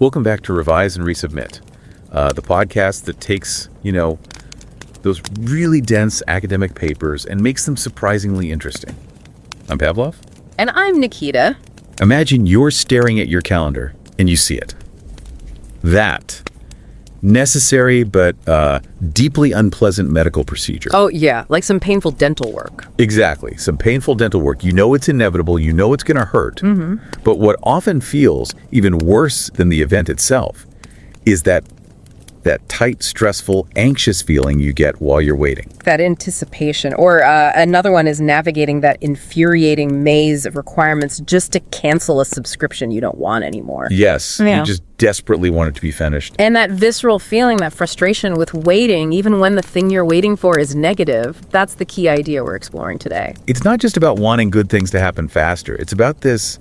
Welcome back to Revise and Resubmit, the podcast that takes, those really dense academic papers and makes them surprisingly interesting. I'm Pavlov. And I'm Nikita. Imagine you're staring at your calendar and you see it. That necessary but deeply unpleasant medical procedure. Oh, yeah, like some painful dental work. Exactly. Some painful dental work. You know it's inevitable. You know it's going to hurt. Mm-hmm. But what often feels even worse than the event itself is that tight, stressful, anxious feeling you get while you're waiting. That anticipation. Or another one is navigating that infuriating maze of requirements just to cancel a subscription you don't want anymore. Yes. Yeah. You just desperately want it to be finished. And that visceral feeling, that frustration with waiting, even when the thing you're waiting for is negative, that's the key idea we're exploring today. It's not just about wanting good things to happen faster. It's about this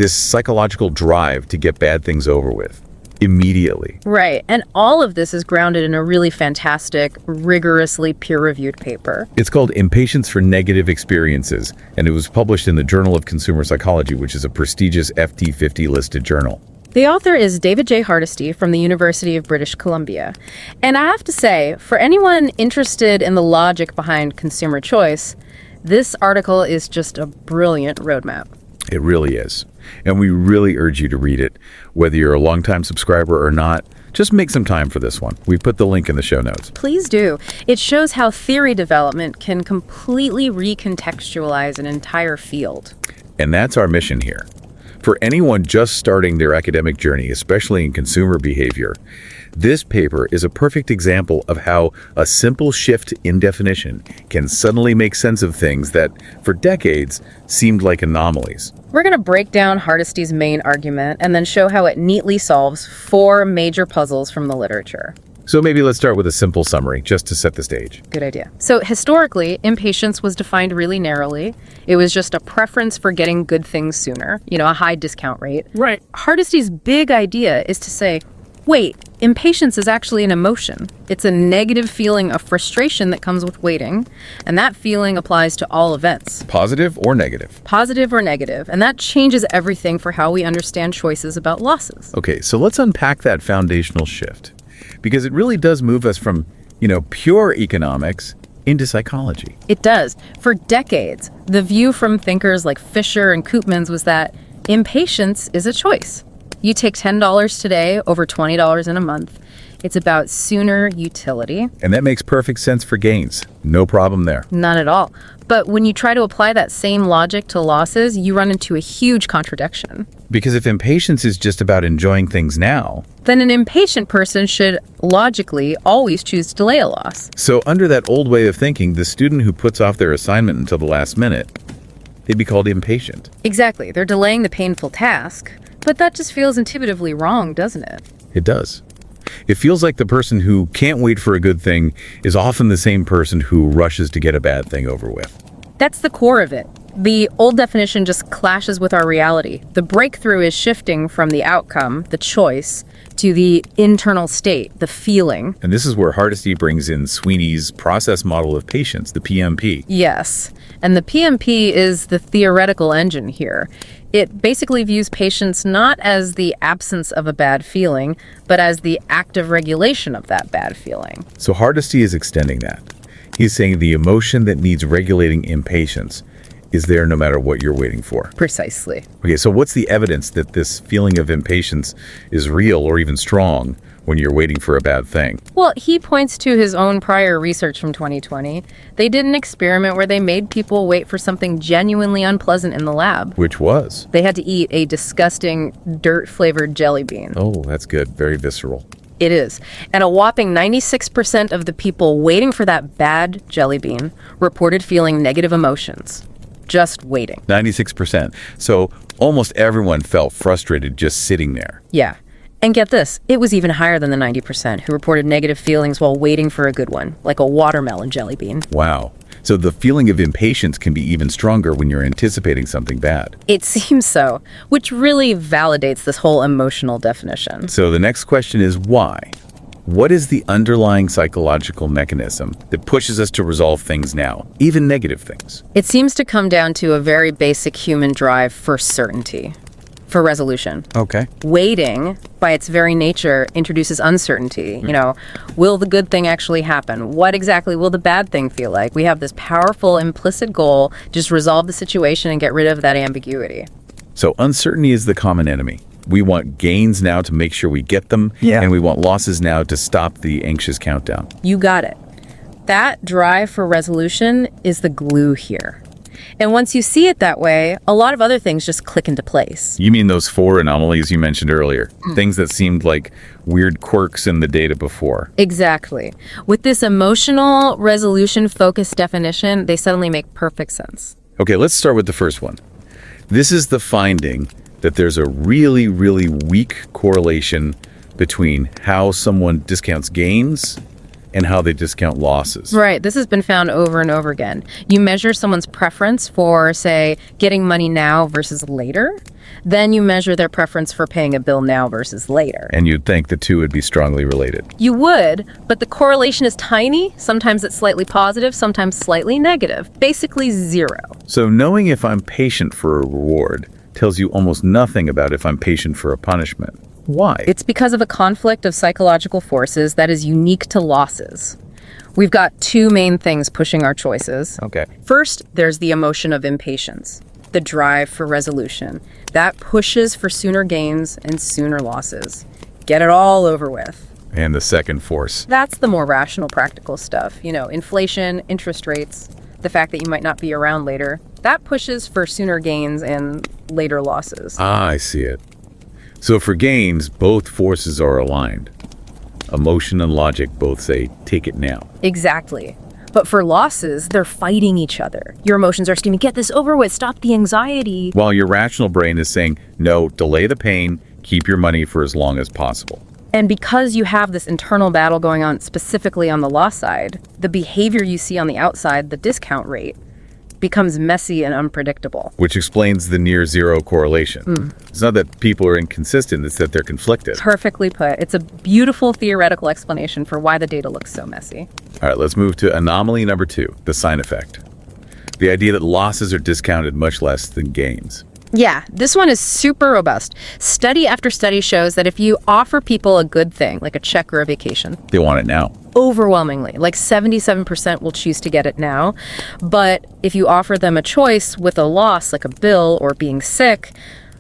psychological drive to get bad things over with immediately. Right. And all of this is grounded in a really fantastic, rigorously peer-reviewed paper. It's called Impatience for Negative Experiences, and it was published in the Journal of Consumer Psychology, which is a prestigious FT50 listed journal. The author is David J. Hardisty from the University of British Columbia. And I have to say, for anyone interested in the logic behind consumer choice, this article is just a brilliant roadmap. It really is. And we really urge you to read it. Whether you're a longtime subscriber or not, just make some time for this one. We put the link in the show notes. Please do. It shows how theory development can completely recontextualize an entire field. And that's our mission here. For anyone just starting their academic journey, especially in consumer behavior, this paper is a perfect example of how a simple shift in definition can suddenly make sense of things that, for decades, seemed like anomalies. We're going to break down Hardisty's main argument and then show how it neatly solves 4 major puzzles from the literature. So maybe let's start with a simple summary, just to set the stage. Good idea. So historically, impatience was defined really narrowly. It was just a preference for getting good things sooner, a high discount rate. Right. Hardisty's big idea is to say, wait, impatience is actually an emotion. It's a negative feeling of frustration that comes with waiting, and that feeling applies to all events. Positive or negative? Positive or negative, and that changes everything for how we understand choices about losses. Okay, so let's unpack that foundational shift, because it really does move us from, pure economics into psychology. It does. For decades, the view from thinkers like Fisher and Koopmans was that impatience is a choice. You take $10 today over $20 in a month. It's about sooner utility. And that makes perfect sense for gains. No problem there. Not at all. But when you try to apply that same logic to losses, you run into a huge contradiction. Because if impatience is just about enjoying things now, then an impatient person should, logically, always choose to delay a loss. So under that old way of thinking, the student who puts off their assignment until the last minute, they'd be called impatient. Exactly. They're delaying the painful task. But that just feels intuitively wrong, doesn't it? It does. It feels like the person who can't wait for a good thing is often the same person who rushes to get a bad thing over with. That's the core of it. The old definition just clashes with our reality. The breakthrough is shifting from the outcome, the choice, to the internal state, the feeling. And this is where Hardisty brings in Sweeney's process model of patience, the PMP. Yes. And the PMP is the theoretical engine here. It basically views patience not as the absence of a bad feeling, but as the active regulation of that bad feeling. So Hardisty is extending that. He's saying the emotion that needs regulating impatience is there no matter what you're waiting for. Precisely. Okay, so what's the evidence that this feeling of impatience is real or even strong when you're waiting for a bad thing? Well, he points to his own prior research from 2020. They did an experiment where they made people wait for something genuinely unpleasant in the lab. Which was? They had to eat a disgusting dirt-flavored jelly bean. Oh, that's good. Very visceral. It is. And a whopping 96% of the people waiting for that bad jelly bean reported feeling negative emotions. Just waiting. 96%. So almost everyone felt frustrated just sitting there. Yeah. And get this, it was even higher than the 90% who reported negative feelings while waiting for a good one, like a watermelon jelly bean. Wow. So the feeling of impatience can be even stronger when you're anticipating something bad. It seems so, which really validates this whole emotional definition. So the next question is why? What is the underlying psychological mechanism that pushes us to resolve things now, even negative things? It seems to come down to a very basic human drive for certainty. for resolution. Okay. Waiting, by its very nature, introduces uncertainty. Will the good thing actually happen? What exactly will the bad thing feel like? We have this powerful implicit goal, just resolve the situation and get rid of that ambiguity. So uncertainty is the common enemy. We want gains now to make sure we get them, and we want losses now to stop the anxious countdown. You got it. That drive for resolution is the glue here. And once you see it that way, a lot of other things just click into place. You mean those 4 anomalies you mentioned earlier? Things that seemed like weird quirks in the data before. Exactly. With this emotional resolution-focused definition, they suddenly make perfect sense. Okay, let's start with the first one. This is the finding that there's a really, really weak correlation between how someone discounts gains and how they discount losses. Right. This has been found over and over again. You measure someone's preference for, say, getting money now versus later. Then you measure their preference for paying a bill now versus later. And you'd think the two would be strongly related. You would, but the correlation is tiny. Sometimes it's slightly positive, sometimes slightly negative. Basically 0. So knowing if I'm patient for a reward tells you almost nothing about if I'm patient for a punishment. Why? It's because of a conflict of psychological forces that is unique to losses. We've got 2 main things pushing our choices. Okay. First, there's the emotion of impatience, the drive for resolution. That pushes for sooner gains and sooner losses. Get it all over with. And the second force. That's the more rational, practical stuff. Inflation, interest rates, the fact that you might not be around later. That pushes for sooner gains and later losses. Ah, I see it. So for gains, both forces are aligned. Emotion and logic both say, take it now. Exactly. But for losses, they're fighting each other. Your emotions are screaming, get this over with, stop the anxiety. While your rational brain is saying, no, delay the pain, keep your money for as long as possible. And because you have this internal battle going on specifically on the loss side, the behavior you see on the outside, the discount rate, becomes messy and unpredictable. Which explains the near zero correlation. It's not that people are inconsistent, it's that they're conflicted. Perfectly put. It's a beautiful theoretical explanation for why the data looks so messy. All right, let's move to anomaly number 2, the sign effect. The idea that losses are discounted much less than gains. Yeah, this one is super robust. Study after study shows that if you offer people a good thing, like a check or a vacation, They want it now. overwhelmingly, like 77% will choose to get it now. But if you offer them a choice with a loss, like a bill or being sick,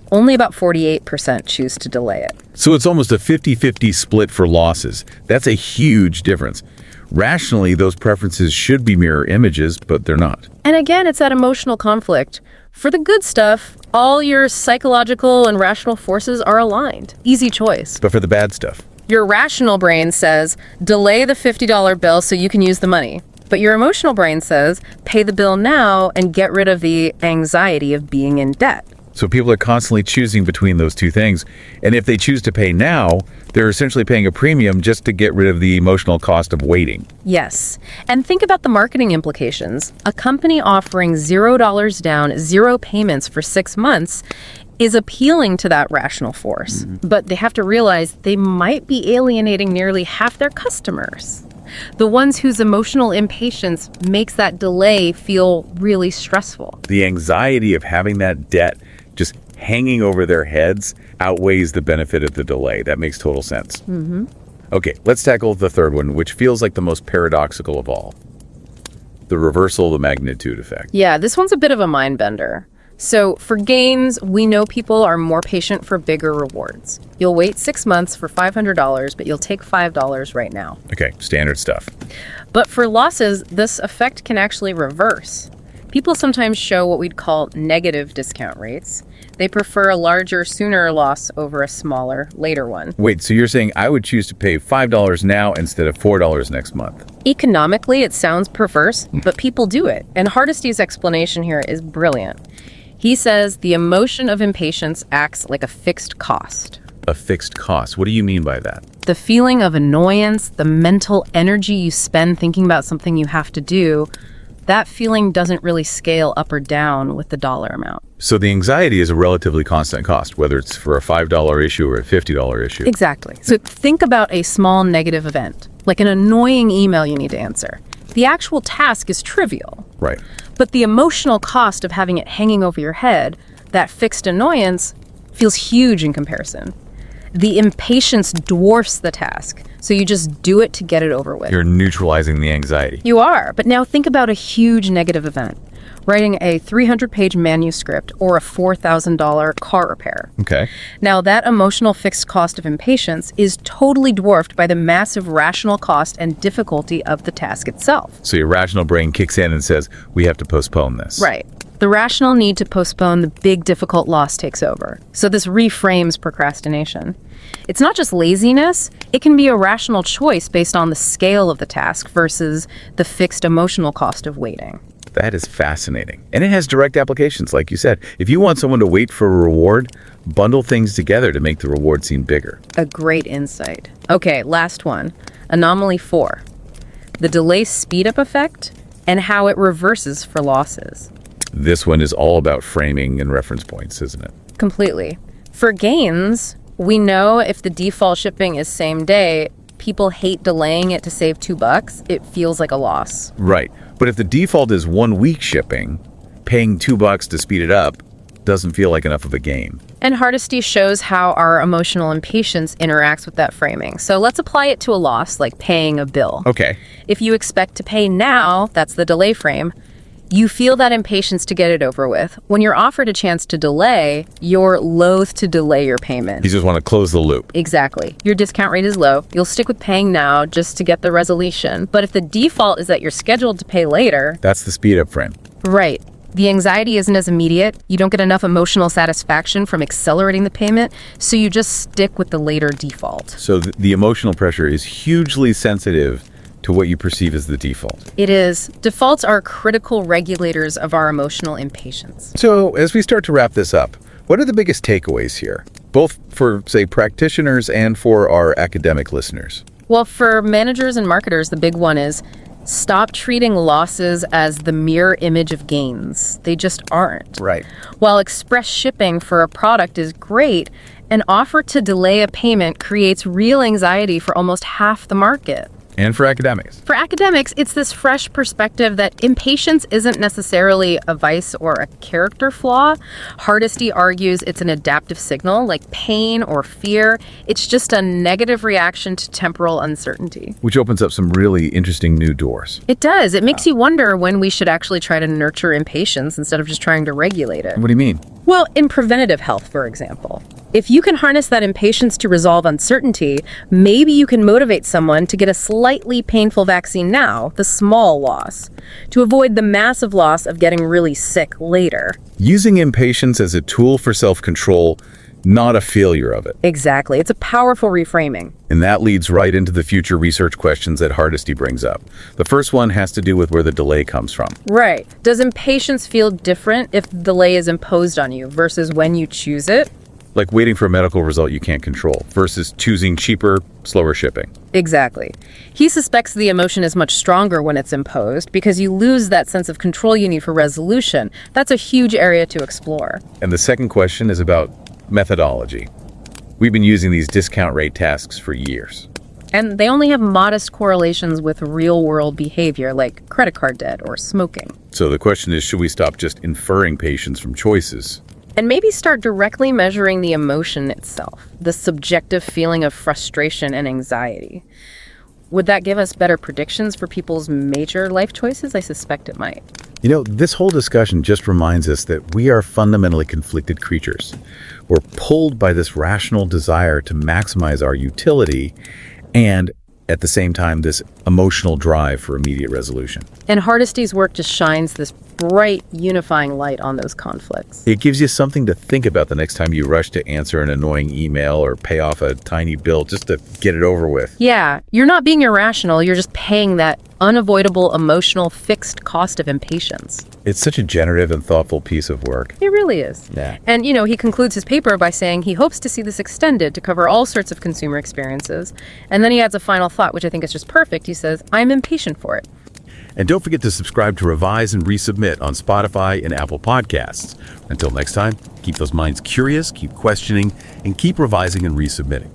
only about 48% choose to delay it. So it's almost a 50-50 split for losses. That's a huge difference. Rationally, those preferences should be mirror images, but they're not. And again, it's that emotional conflict. For the good stuff, all your psychological and rational forces are aligned. Easy choice. But for the bad stuff, Your rational brain says, delay the $50 bill so you can use the money. But your emotional brain says, pay the bill now and get rid of the anxiety of being in debt. so people are constantly choosing between those two things. And if they choose to pay now, they're essentially paying a premium just to get rid of the emotional cost of waiting. Yes. And think about the marketing implications. A company offering $0 down, 0 payments for 6 months is appealing to that rational force. But they have to realize they might be alienating nearly half their customers. The ones whose emotional impatience makes that delay feel really stressful. The anxiety of having that debt just hanging over their heads outweighs the benefit of the delay. That makes total sense. Okay, let's tackle the third one, which feels like the most paradoxical of all. The reversal of the magnitude effect. Yeah, this one's a bit of a mind bender. So for gains, we know people are more patient for bigger rewards. You'll wait 6 months for $500, but you'll take $5 right now. Okay, standard stuff. But for losses, this effect can actually reverse. People sometimes show what we'd call negative discount rates. They prefer a larger, sooner loss over a smaller, later one. Wait, so you're saying I would choose to pay $5 now instead of $4 next month? Economically, it sounds perverse, but people do it. And Hardisty's explanation here is brilliant. He says the emotion of impatience acts like a fixed cost. A fixed cost. What do you mean by that? The feeling of annoyance, the mental energy you spend thinking about something you have to do, that feeling doesn't really scale up or down with the dollar amount. So the anxiety is a relatively constant cost, whether it's for a $5 issue or a $50 issue. Exactly. So think about a small negative event, like an annoying email you need to answer. The actual task is trivial. Right. But the emotional cost of having it hanging over your head, that fixed annoyance, feels huge in comparison. The impatience dwarfs the task, so you just do it to get it over with. You're neutralizing the anxiety. You are, but now think about a huge negative event. Writing a 300-page manuscript or a $4,000 car repair. Okay. Now, that emotional fixed cost of impatience is totally dwarfed by the massive rational cost and difficulty of the task itself. So your rational brain kicks in and says, we have to postpone this. Right. The rational need to postpone the big difficult loss takes over. So this reframes procrastination. It's not just laziness, it can be a rational choice based on the scale of the task versus the fixed emotional cost of waiting. That is fascinating. And it has direct applications, like you said. If you want someone to wait for a reward, bundle things together to make the reward seem bigger. A great insight. Okay, last one. Anomaly 4. The delay speed-up effect and how it reverses for losses. This one is all about framing and reference points, isn't it? Completely. For gains, we know if the default shipping is same day, people hate delaying it to save $2. It feels like a loss. Right. But if the default is 1 week shipping, paying $2 to speed it up doesn't feel like enough of a gain. And Hardisty shows how our emotional impatience interacts with that framing. So let's apply it to a loss, like paying a bill. Okay. If you expect to pay now, that's the delay frame, you feel that impatience to get it over with. When you're offered a chance to delay, you're loath to delay your payment. You just want to close the loop. Exactly. Your discount rate is low. You'll stick with paying now just to get the resolution. But if the default is that you're scheduled to pay later... That's the speed up frame. Right. The anxiety isn't as immediate. You don't get enough emotional satisfaction from accelerating the payment, so you just stick with the later default. So the emotional pressure is hugely sensitive to what you perceive as the default. It is. Defaults are critical regulators of our emotional impatience. So as we start to wrap this up, what are the biggest takeaways here, both for, say, practitioners and for our academic listeners? Well, for managers and marketers, the big one is stop treating losses as the mirror image of gains. They just aren't. Right. While express shipping for a product is great, an offer to delay a payment creates real anxiety for almost half the market. And for academics. For academics, it's this fresh perspective that impatience isn't necessarily a vice or a character flaw. Hardisty argues it's an adaptive signal, like pain or fear. It's just a negative reaction to temporal uncertainty. Which opens up some really interesting new doors. It does. It makes you wonder when we should actually try to nurture impatience instead of just trying to regulate it. What do you mean? Well, in preventative health, for example. If you can harness that impatience to resolve uncertainty, maybe you can motivate someone to get a slightly painful vaccine now, the small loss, to avoid the massive loss of getting really sick later. Using impatience as a tool for self-control, not a failure of it. Exactly. It's a powerful reframing. And that leads right into the future research questions that Hardisty brings up. The first one has to do with where the delay comes from. Right. Does impatience feel different if the delay is imposed on you versus when you choose it? Like waiting for a medical result you can't control versus choosing cheaper, slower shipping. Exactly. He suspects the emotion is much stronger when it's imposed because you lose that sense of control you need for resolution. That's a huge area to explore. And the second question is about methodology. We've been using these discount rate tasks for years. And they only have modest correlations with real-world behavior like credit card debt or smoking. So the question is, should we stop just inferring patience from choices? And maybe start directly measuring the emotion itself, the subjective feeling of frustration and anxiety. Would that give us better predictions for people's major life choices? I suspect it might. You know, this whole discussion just reminds us that we are fundamentally conflicted creatures. We're pulled by this rational desire to maximize our utility and, at the same time, this emotional drive for immediate resolution. And Hardisty's work just shines this bright, unifying light on those conflicts. It gives you something to think about the next time you rush to answer an annoying email or pay off a tiny bill just to get it over with. Yeah, you're not being irrational, you're just paying that unavoidable emotional fixed cost of impatience. It's such a generative and thoughtful piece of work. It really is. Yeah. And, he concludes his paper by saying he hopes to see this extended to cover all sorts of consumer experiences. And then he adds a final thought, which I think is just perfect. He says, I'm impatient for it. And don't forget to subscribe to Revise and Resubmit on Spotify and Apple Podcasts. Until next time, keep those minds curious, keep questioning, and keep revising and resubmitting.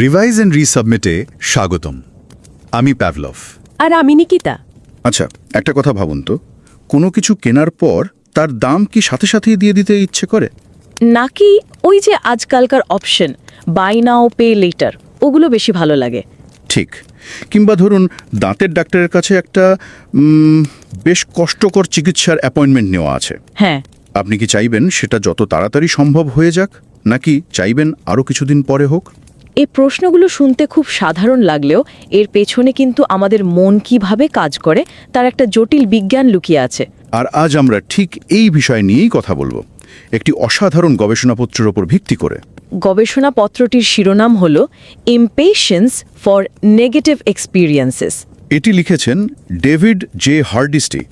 Revise and রিসাবমিটে স্বাগতম। আমি Pavlov. আর আমি নিকিতা। আচ্ছা, একটা কথা ভাবুন তো, কোনো কিছু কেনার পর তার দাম কি সাথে সাথেই দিয়ে দিতে ইচ্ছে করে? নাকি ওই যে আজকালকার option buy now pay later, ওগুলো বেশি ভালো লাগে? ঠিক। কিংবা ধরুন দাঁতের ডাক্তারের কাছে একটা বেশ কষ্টকর চিকিৎসার অ্যাপয়েন্টমেন্ট নেওয়া আছে। হ্যাঁ। আপনি কি চাইবেন সেটা যত তাড়াতাড়ি সম্ভব হয়ে যাক, নাকি চাইবেন আরও কিছুদিন পরে হোক? এই প্রশ্নগুলো শুনতে খুব সাধারণ লাগলেও এর পেছনে কিন্তু আমাদের মন কিভাবে কাজ করে তার একটা জটিল বিজ্ঞান লুকিয়ে আছে। আর আজ আমরা ঠিক এই বিষয় নিয়েই কথা বলবো, একটি অসাধারণ গবেষণাপত্রের ওপর ভিত্তি করে। গবেষণাপত্রটির শিরোনাম হল ইম্পেশেন্স ফর নেগেটিভ এক্সপিরিয়েন্সেস। এটি লিখেছেন ডেভিড জে হার্ডিস্টি।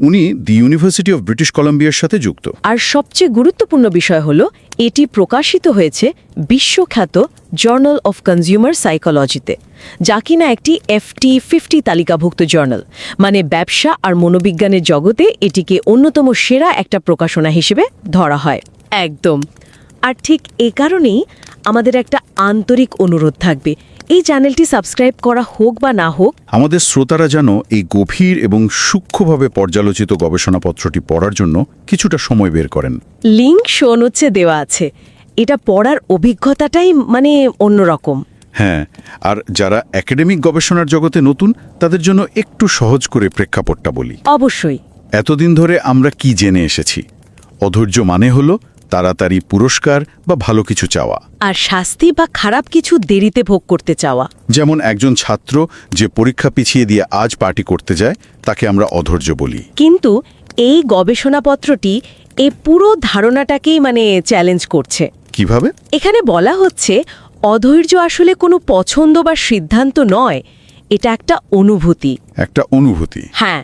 উনি দি ইউনিভার্সিটি অফ ব্রিটিশ কলাম্বিয়ার সাথে যুক্ত। আর সবচেয়ে গুরুত্বপূর্ণ বিষয় হল এটি প্রকাশিত হয়েছে বিশ্বখ্যাত জার্নাল অফ কনজিউমার সাইকোলজিতে, যা কিনা একটি FT50 তালিকাভুক্ত জার্নাল। মানে ব্যবসা আর মনোবিজ্ঞানের জগতে এটিকে অন্যতম সেরা একটা প্রকাশনা হিসেবে ধরা হয়। একদম। আর ঠিক এ কারণেই আমাদের একটা আন্তরিক অনুরোধ থাকবে, এই চ্যানেলটি সাবস্ক্রাইব করা হোক বা না হোক, আমাদের শ্রোতারা যেন এই গভীর এবং সূক্ষ্মভাবে পর্যালোচিত গবেষণাপত্রটি পড়ার জন্য কিছুটা সময় বের করেন। লিঙ্ক শো নোটসে দেওয়া আছে। এটা পড়ার অভিজ্ঞতাটাই মানে অন্যরকম। হ্যাঁ, আর যারা একাডেমিক গবেষণার জগতে নতুন তাদের জন্য একটু সহজ করে প্রেক্ষাপটটা বলি। অবশ্যই। এতদিন ধরে আমরা কি জেনে এসেছি? অধৈর্য মানে হলো তাড়াতাড়ি পুরস্কার বা ভালো কিছু চাওয়া, আর শাস্তি বা খারাপ কিছু দেরিতে ভোগ করতে চাওয়া। যেমন একজন ছাত্র যে পরীক্ষা পিছিয়ে দিয়ে আজ পার্টি করতে যায় তাকে আমরা অধৈর্য বলি। কিন্তু এই গবেষণাপত্রটি এই পুরো ধারণাটাকেই মানে চ্যালেঞ্জ করছে। কিভাবে? এখানে বলা হচ্ছে অধৈর্য আসলে কোনো পছন্দ বা সিদ্ধান্ত নয়, এটা একটা অনুভূতি। একটা অনুভূতি? হ্যাঁ,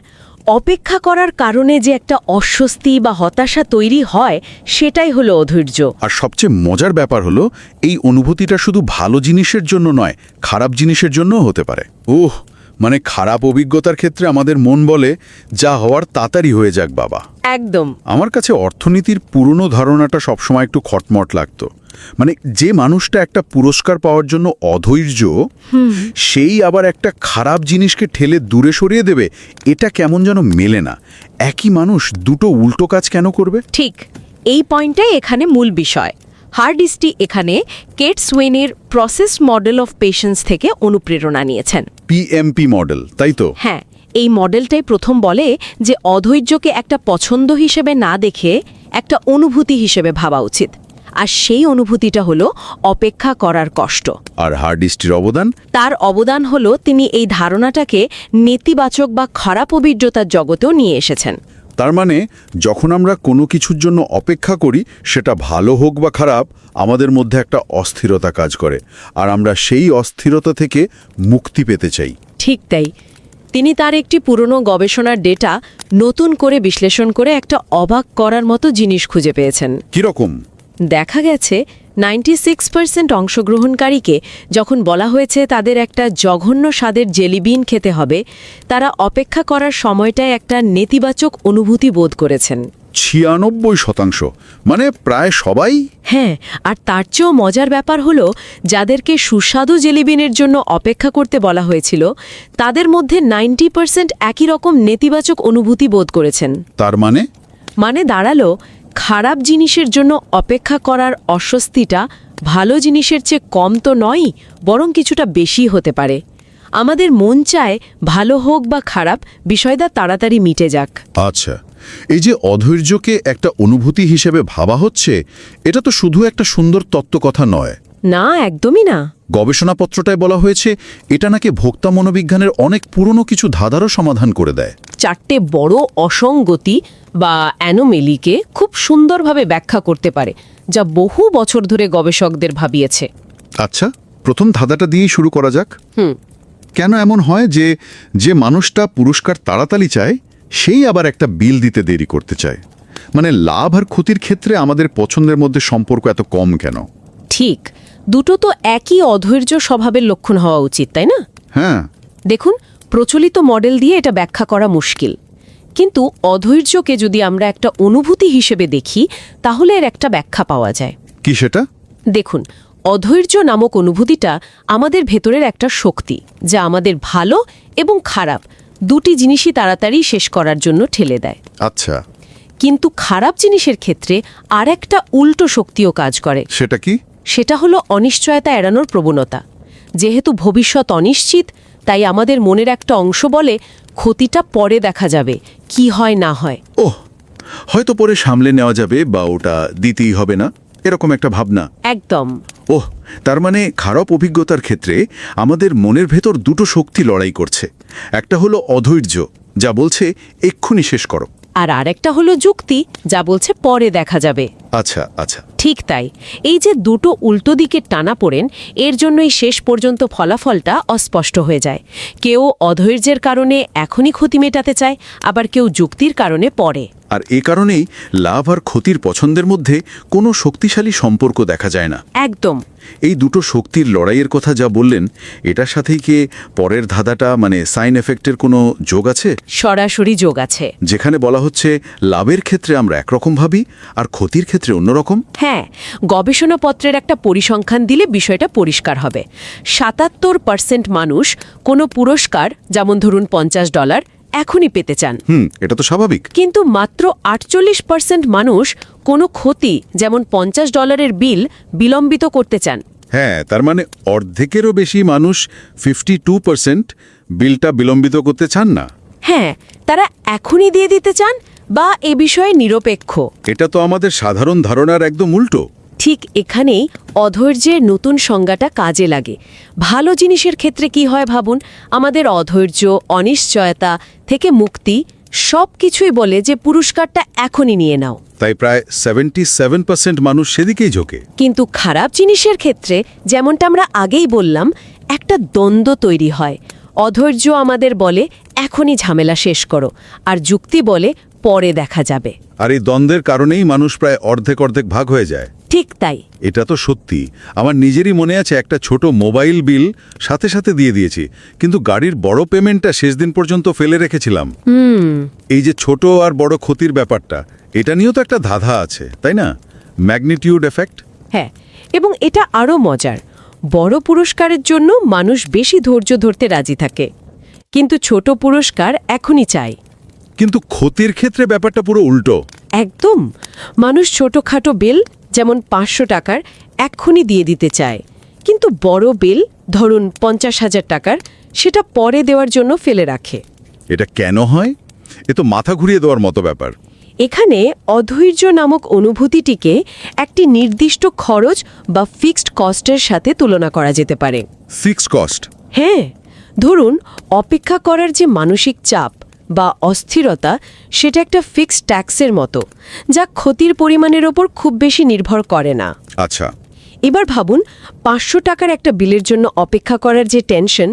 অপেক্ষা করার কারণে যে একটা অস্বস্তি বা হতাশা তৈরি হয়, সেটাই হলো অধৈর্য। আর সবচেয়ে মজার ব্যাপার হলো এই অনুভূতিটা শুধু ভালো জিনিসের জন্য নয়, খারাপ জিনিসের জন্যও হতে পারে। মানে খারাপ অভিজ্ঞতার ক্ষেত্রে আমাদের মন বলে যা হওয়ার তাড়াতাড়ি হয়ে যাক বাবা। একদম। আমার কাছে অর্থনীতির পুরনো ধারণাটা সবসময় একটু খটমট লাগতো। মানে যে মানুষটা একটা পুরস্কার পাওয়ার জন্য অধৈর্য, সেই আবার একটা খারাপ জিনিসকে ঠেলে দূরে সরিয়ে দেবে, এটা কেমন যেন মেলে না। একই মানুষ দুটো উল্টো কাজ কেন করবে? ঠিক এই পয়েন্টটাই এখানে মূল বিষয়। হার্ডিস্টি এখানে কেট সুয়েনের প্রসেস মডেল অফ পেশেন্স থেকে অনুপ্রেরণা নিয়েছেন। PMP মডেল, তাই তো? হ্যাঁ, এই মডেলটাই প্রথম বলে যে অধৈর্যকে একটা পছন্দ হিসেবে না দেখে একটা অনুভূতি হিসেবে ভাবা উচিত। আর সেই অনুভূতিটা হলো অপেক্ষা করার কষ্ট। আর হার্ডিস্টির অবদান? তার অবদান হলো তিনি এই ধারণাটাকে নেতিবাচক বা খারাপ অভিজ্ঞতার জগতেও নিয়ে এসেছেন। তার মানে যখন আমরা কোনো কিছুর জন্য অপেক্ষা করি, সেটা ভালো হোক বা খারাপ, আমাদের মধ্যে একটা অস্থিরতা কাজ করে, আর আমরা সেই অস্থিরতা থেকে মুক্তি পেতে চাই। ঠিক তাই। তিনি তার একটি পুরনো গবেষণার ডেটা নতুন করে বিশ্লেষণ করে একটা অবাক করার মতো জিনিস খুঁজে পেয়েছেন। কিরকম? দেখা গেছে 96% অংশগ্রহণকারীকে যখন বলা হয়েছে তাদের একটা জঘন্য স্বাদের জেলিবিন খেতে হবে, তারা অপেক্ষা করার সময়টায় একটা নেতিবাচক অনুভূতি বোধ করেছেন। 96%? মানে প্রায় সবাই? হ্যাঁ, আর তার চেয়েও মজার ব্যাপার হলো যাদেরকে সুস্বাদু জেলিবিনের জন্য অপেক্ষা করতে বলা হয়েছিল, তাদের মধ্যে 90% একই রকম নেতিবাচক অনুভূতি বোধ করেছেন। তার মানে দাঁড়ালো খারাপ জিনিসের জন্য অপেক্ষা করার অস্বস্তিটা ভালো জিনিসের চেয়ে কম তো নয়, বরং কিছুটা বেশি হতে পারে। আমাদের মন চায় ভালো হোক বা খারাপ, বিষয়টা তাড়াতাড়ি মিটে যাক। আচ্ছা, এই যে অধৈর্যকে একটা অনুভূতি হিসেবে ভাবা হচ্ছে, এটা তো শুধু একটা সুন্দর তত্ত্বকথা নয়। না, একদমই না। গবেষণাপত্রটায় বলা হয়েছে এটা নাকি ভোক্তা মনোবিজ্ঞানের অনেক পুরনো কিছু ধাঁধারও সমাধান করে দেয়। 4টে বড় অসঙ্গতি বা অ্যানোমেলিকে খুব সুন্দরভাবে ব্যাখ্যা করতে পারে, যা বহু বছর ধরে গবেষকদের ভাবিয়েছে। আচ্ছা, প্রথম ধাঁধাটা দিয়েই শুরু করা যাক। কেন এমন হয় যে মানুষটা পুরস্কার তাড়াতাড়ি চায়, সেই আবার একটা বিল দিতে দেরি করতে চায়? মানে লাভ আর ক্ষতির ক্ষেত্রে আমাদের পছন্দের মধ্যে সম্পর্ক এত কম কেন? ঠিক, দুটো তো একই অধৈর্য স্বভাবের লক্ষণ হওয়া উচিত, তাই না? হ্যাঁ। দেখুন, প্রচলিত মডেল দিয়ে এটা ব্যাখ্যা করা মুশকিল, কিন্তু অধৈর্যকে যদি আমরা একটা অনুভূতি হিসেবে দেখি, তাহলে এর একটা ব্যাখ্যা পাওয়া যায়। কি সেটা? দেখুন, অধৈর্য নামক অনুভূতিটা আমাদের ভেতরের একটা শক্তি, যা আমাদের ভালো এবং খারাপ দুটি জিনিসই তাড়াতাড়ি শেষ করার জন্য ঠেলে দেয়। আচ্ছা, কিন্তু খারাপ জিনিসের ক্ষেত্রে আর একটা উল্টো শক্তিও কাজ করে। সেটা কি? সেটা হলো অনিশ্চয়তা এড়ানোর প্রবণতা। যেহেতু ভবিষ্যৎ অনিশ্চিত, তাই আমাদের মনের একটা অংশ বলে ক্ষতিটা পরে দেখা যাবে, কি হয় না হয়। ওহ, হয়তো পরে সামলে নেওয়া যাবে বা ওটা দিতেই হবে না, এরকম একটা ভাবনা। একদম। ওহ, তার মানে খারাপ অভিজ্ঞতার ক্ষেত্রে আমাদের মনের ভেতর দুটো শক্তি লড়াই করছে। একটা হলো অধৈর্য, যা বলছে এক্ষুনি শেষ করো, আর আরেকটা হলো যুক্তি, যা বলছে পরে দেখা যাবে। আচ্ছা আচ্ছা, ঠিক তাই। এই যে দুটো উল্টো দিকের টানাপোড়েন, এর জন্যই শেষ পর্যন্ত ফলাফলটা অস্পষ্ট হয়ে যায়। কেউ অধৈর্যের কারণে এখনই ক্ষতি মেটাতে চায়, আবার কেউ যুক্তির কারণে পরে। আর এ কারণেই লাভ আর ক্ষতির পছন্দের মধ্যে কোনো শক্তিশালী সম্পর্ক দেখা যায় না। একদম। এই দুটো শক্তির লড়াইয়ের কথা যা বললেন, এটার সাথেই কি পরের ধাঁধাটা মানে সাইন এফেক্টের কোনো যোগ আছে? সরাসরি যোগ আছে। যেখানে বলা হচ্ছে লাভের ক্ষেত্রে আমরা একরকম ভাবি আর ক্ষতির ক্ষেত্রে অন্যরকম। হ্যাঁ, গবেষণাপত্রের একটা পরিসংখ্যান দিলে বিষয়টা পরিষ্কার হবে। ৭৭% মানুষ কোনো পুরস্কার, যেমন ধরুন $50, এখনই পেতে চান। এটা তো স্বাভাবিক। কিন্তু মাত্র ৪৮% মানুষ কোনো ক্ষতি, যেমন $50 বিল, বিলম্বিত করতে চান। হ্যাঁ, তার মানে অর্ধেকেরও বেশি মানুষ 52% বিলটা বিলম্বিত করতে চান না। হ্যাঁ, তারা এখনই দিয়ে দিতে চান বা এ বিষয়ে নিরপেক্ষ। এটা তো আমাদের সাধারণ ধারণার একদম উল্টো। ঠিক এখানেই অধৈর্যের নতুন সংজ্ঞাটা কাজে লাগে। ভালো জিনিসের ক্ষেত্রে কি হয় ভাবুন, আমাদের অধৈর্য, অনিশ্চয়তা থেকে মুক্তি সব কিছুই বলে যে পুরস্কারটা এখনই নিয়ে নাও। তাই প্রায় 77% মানুষ সেদিকেই ঝোঁকে। কিন্তু খারাপ জিনিসের ক্ষেত্রে, যেমনটা আমরা আগেই বললাম, একটা দ্বন্দ্ব তৈরি হয়। অধৈর্য আমাদের বলে এখনই ঝামেলা শেষ করো, আর যুক্তি বলে পরে দেখা যাবে। আর এই দ্বন্দ্বের কারণেই মানুষ প্রায় অর্ধেক অর্ধেক ভাগ হয়ে যায়। ঠিক তাই। এটা তো সত্যি। আমার নিজেরই মনে আছে, একটা ছোট মোবাইল বিল সাথে সাথে দিয়ে দিয়েছি, কিন্তু গাড়ির বড় পেমেন্টটা শেষ দিন পর্যন্ত ফেলে রেখেছিলাম। এই যে ছোট আর বড় ক্ষতির ব্যাপারটা, এটা নিয়েও তো একটা ধাঁধা আছে, তাই না? Magnitude effect. হ্যাঁ, এবং এটা আরও মজার। বড় পুরস্কারের জন্য মানুষ বেশি ধৈর্য ধরতে রাজি থাকে, কিন্তু ছোট পুরস্কার এখনই চায়। কিন্তু ক্ষতির ক্ষেত্রে ব্যাপারটা পুরো উল্টো। একদম। মানুষ ছোটখাটো বিল, যেমন $500, এক্ষুনি দিয়ে দিতে চায়, কিন্তু বড় বিল, ধরুন $50,000, সেটা পরে দেওয়ার জন্য ফেলে রাখে। এটা কেন হয়? এ তো মাথা ঘুরিয়ে দেওয়ার মতো ব্যাপার। এখানে অধৈর্য নামক অনুভূতিটিকে একটি নির্দিষ্ট খরচ বা ফিক্সড কস্টের সাথে তুলনা করা যেতে পারে। Fixed cost? হ্যাঁ, ধরুন অপেক্ষা করার যে মানসিক চাপ বা অস্থিরতা, সেটা একটা ফিক্সড ট্যাক্সের মতো, যা ক্ষতির পরিমাণের ওপর খুব বেশি নির্ভর করে না। আচ্ছা, এবার ভাবুন, $500 একটা বিলের জন্য অপেক্ষা করার যে টেনশন,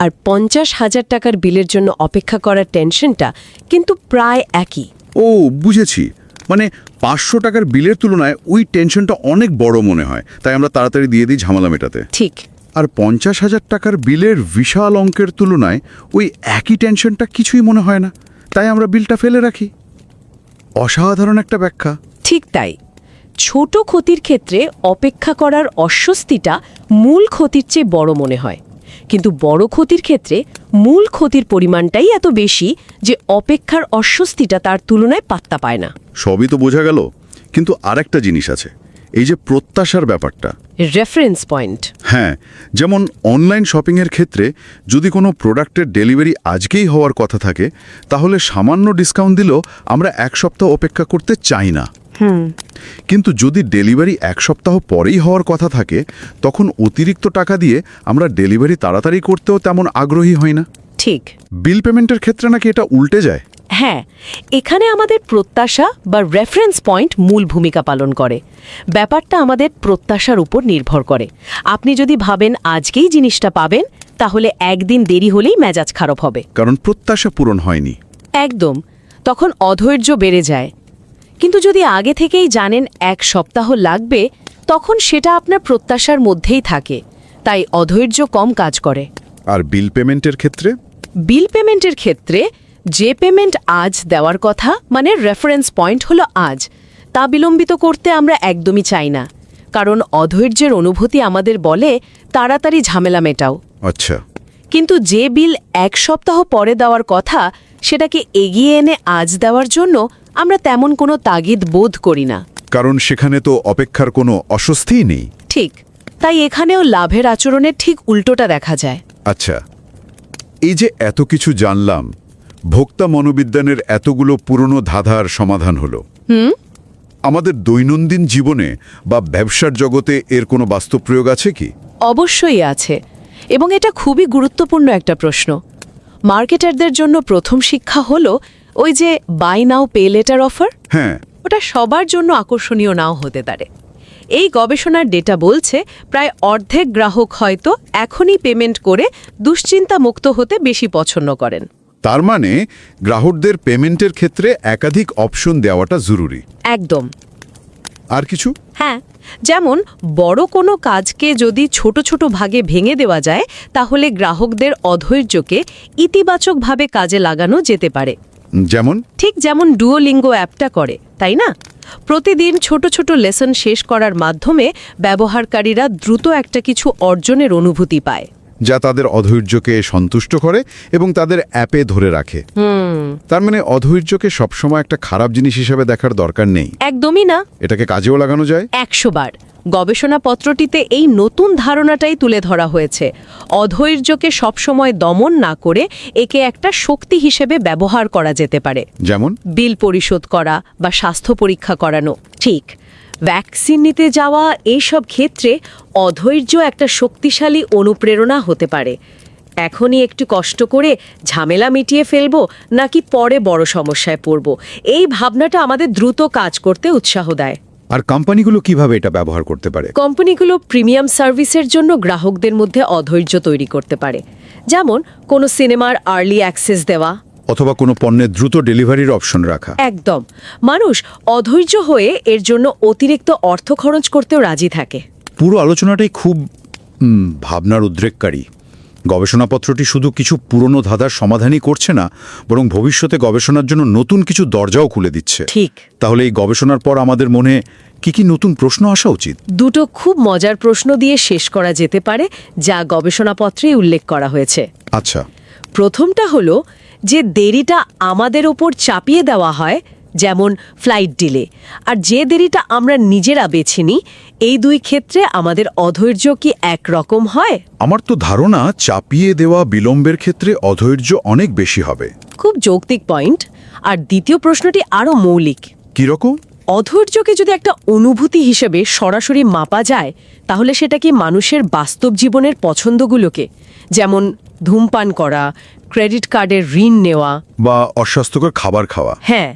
আর $50,000 বিলের জন্য অপেক্ষা করার টেনশনটা কিন্তু প্রায় একই। ও, বুঝেছি। মানে $500 বিলের তুলনায় ওই টেনশনটা অনেক বড় মনে হয়, তাই আমরা তাড়াতাড়ি দিয়ে দিই ঝামেলা মেটাতে। ঠিক। আর $50,000 বিলের বিশাল অঙ্কের তুলনায় ওই একই টেনশনটা কিছুই মনে হয় না, তাই আমরা বিলটা ফেলে রাখি। অসাধারণ একটা ব্যাখ্যা। ঠিক তাই। ছোট ক্ষতির ক্ষেত্রে অপেক্ষা করার অস্বস্তিটা মূল ক্ষতির চেয়ে বড় মনে হয়, কিন্তু বড় ক্ষতির ক্ষেত্রে মূল ক্ষতির পরিমাণটাই এত বেশি যে অপেক্ষার অস্বস্তিটা তার তুলনায় পাত্তা পায় না। সবই তো বোঝা গেল, কিন্তু আরেকটা জিনিস আছে, এই যে প্রত্যাশার ব্যাপারটা। Reference point. হ্যাঁ, যেমন অনলাইন শপিংয়ের ক্ষেত্রে যদি কোনো প্রোডাক্টের ডেলিভারি আজকেই হওয়ার কথা থাকে, তাহলে সামান্য ডিসকাউন্ট দিলেও আমরা 1 সপ্তাহ অপেক্ষা করতে চাই না। কিন্তু যদি ডেলিভারি 1 সপ্তাহ পরেই হওয়ার কথা থাকে, তখন অতিরিক্ত টাকা দিয়ে আমরা ডেলিভারি তাড়াতাড়ি করতেও তেমন আগ্রহী হই না। ঠিক। বিল পেমেন্টের ক্ষেত্রে নাকি এটা উল্টে যায়। হ্যাঁ, এখানে আমাদের প্রত্যাশা বা রেফারেন্স পয়েন্ট মূল ভূমিকা পালন করে। ব্যাপারটা আমাদের প্রত্যাশার উপর নির্ভর করে। আপনি যদি ভাবেন আজকেই জিনিসটা পাবেন, তাহলে একদিন দেরি হলেই মেজাজ খারাপ হবে, কারণ প্রত্যাশা পূরণ হয়নি। একদম। তখন অধৈর্য বেড়ে যায়। কিন্তু যদি আগে থেকেই জানেন 1 সপ্তাহ লাগবে, তখন সেটা আপনার প্রত্যাশার মধ্যেই থাকে, তাই অধৈর্য কম কাজ করে। আর বিল পেমেন্টের ক্ষেত্রে? বিল পেমেন্টের ক্ষেত্রে যে পেমেন্ট আজ দেওয়ার কথা, মানে রেফারেন্স পয়েন্ট হলো আজ, তা বিলম্বিত করতে আমরা একদমই চাই না। কারণ অধৈর্যের অনুভূতি আমাদের বলে তাড়াতাড়ি ঝামেলা মেটাও। আচ্ছা, কিন্তু যে বিল 1 সপ্তাহ পরে দেওয়ার কথা সেটাকে এগিয়ে এনে আজ দেওয়ার জন্য আমরা তেমন কোনো তাগিদ বোধ করি না, কারণ সেখানে তো অপেক্ষার কোনো অস্বস্তিই নেই। ঠিক তাই এখানেও লাভের আচরণের ঠিক উল্টোটা দেখা যায়। আচ্ছা, এই যে এত কিছু জানলাম, ভোক্তা মনোবিজ্ঞানের এতগুলো পুরনো ধাঁধার সমাধান হলো, আমাদের দৈনন্দিন জীবনে বা ব্যবসার জগতে এর কোনো বাস্তব প্রয়োগ আছে কি? অবশ্যই আছে, এবং এটা খুবই গুরুত্বপূর্ণ একটা প্রশ্ন। মার্কেটারদের জন্য প্রথম শিক্ষা হলো ওই যে buy now pay later offer. হ্যাঁ, ওটা সবার জন্য আকর্ষণীয় নাও হতে পারে। এই গবেষণার ডেটা বলছে প্রায় অর্ধেক গ্রাহক হয়তো এখনই পেমেন্ট করে দুশ্চিন্তা মুক্ত হতে বেশি পছন্দ করেন। তার মানে গ্রাহকদের পেমেন্টের ক্ষেত্রে একাধিক অপশন দেওয়াটা জরুরি। একদম। আর কিছু? হ্যাঁ, যেমন বড় কোনো কাজকে যদি ছোট ছোট ভাগে ভেঙে দেওয়া যায় তাহলে গ্রাহকদের অধৈর্যকে ইতিবাচকভাবে কাজে লাগানো যেতে পারে। যেমন? ঠিক যেমন ডুওলিঙ্গো অ্যাপটা করে, তাই না? প্রতিদিন ছোট ছোট লেসন শেষ করার মাধ্যমে ব্যবহারকারীরা দ্রুত একটা কিছু অর্জনের অনুভূতি পায়, যা তাদের অধৈর্যকে সন্তুষ্ট করে এবং তাদের অ্যাপে ধরে রাখে। তার মানে অধৈর্যকে সবসময় একটা খারাপ জিনিস হিসেবে দেখার দরকার নেই। একদমই না। এটাকে কাজেও লাগানো যায় 100 বার। গবেষণাপত্রটিতে এই নতুন ধারণাটাই তুলে ধরা হয়েছে। অধৈর্যকে সবসময় দমন না করে একে একটা শক্তি হিসেবে ব্যবহার করা যেতে পারে। যেমন? বিল পরিশোধ করা বা স্বাস্থ্য পরীক্ষা করানো। ঠিক, ভ্যাকসিন নিতে যাওয়া এইসব ক্ষেত্রে অধৈর্য একটা শক্তিশালী অনুপ্রেরণা হতে পারে। এখনই একটু কষ্ট করে ঝামেলা মিটিয়ে ফেলবো নাকি পরে বড় সমস্যায় পড়ব, এই ভাবনাটা আমাদের দ্রুত কাজ করতে উৎসাহ দেয়। আর কোম্পানিগুলো কিভাবে এটা ব্যবহার করতে পারে? কোম্পানিগুলো প্রিমিয়াম সার্ভিসের জন্য গ্রাহকদের মধ্যে অধৈর্য তৈরি করতে পারে, যেমন কোনো সিনেমার আর্লি অ্যাক্সেস দেওয়া অথবা কোনো পণ্যের দ্রুত ডেলিভারির অপশন রাখা। একদম। মানুষ অধৈর্য হয়ে এর জন্য অতিরিক্ত অর্থ খরচ করতেও রাজি থাকে। পুরো আলোচনাটাই খুব ভাবনার উদ্রেককারী। গবেষণাপত্রটি শুধু কিছু পুরনো ধাঁধার সমাধানই করছে না, বরং ভবিষ্যতে গবেষণার জন্য নতুন কিছু দরজাও খুলে দিচ্ছে। ঠিক। তাহলে এই গবেষণার পর আমাদের মনে কি কি নতুন প্রশ্ন আসা উচিত? দুটো খুব মজার প্রশ্ন দিয়ে শেষ করা যেতে পারে, যা গবেষণাপত্রে উল্লেখ করা হয়েছে। আচ্ছা। প্রথমটা হলো যে দেরিটা আমাদের ওপর চাপিয়ে দেওয়া হয়, যেমন ফ্লাইট ডিলে, আর যে দেরিটা আমরা নিজেরা বেছে নিই, এই দুই ক্ষেত্রে আমাদের অধৈর্য কি একরকম হয়? আমার তো ধারণা চাপিয়ে দেওয়া বিলম্বের ক্ষেত্রে অধৈর্য অনেক বেশি হবে। খুব যৌক্তিক পয়েন্ট। আর দ্বিতীয় প্রশ্নটি আরও মৌলিক। কিরকম? অধৈর্যকে যদি একটা অনুভূতি হিসেবে সরাসরি মাপা যায়, তাহলে সেটা কি মানুষের বাস্তব জীবনের পছন্দগুলোকে, যেমন ধূমপান করা, ক্রেডিট কার্ডের ঋণ নেওয়া বা অস্বাস্থ্যকর খাবার খাওয়া, হ্যাঁ,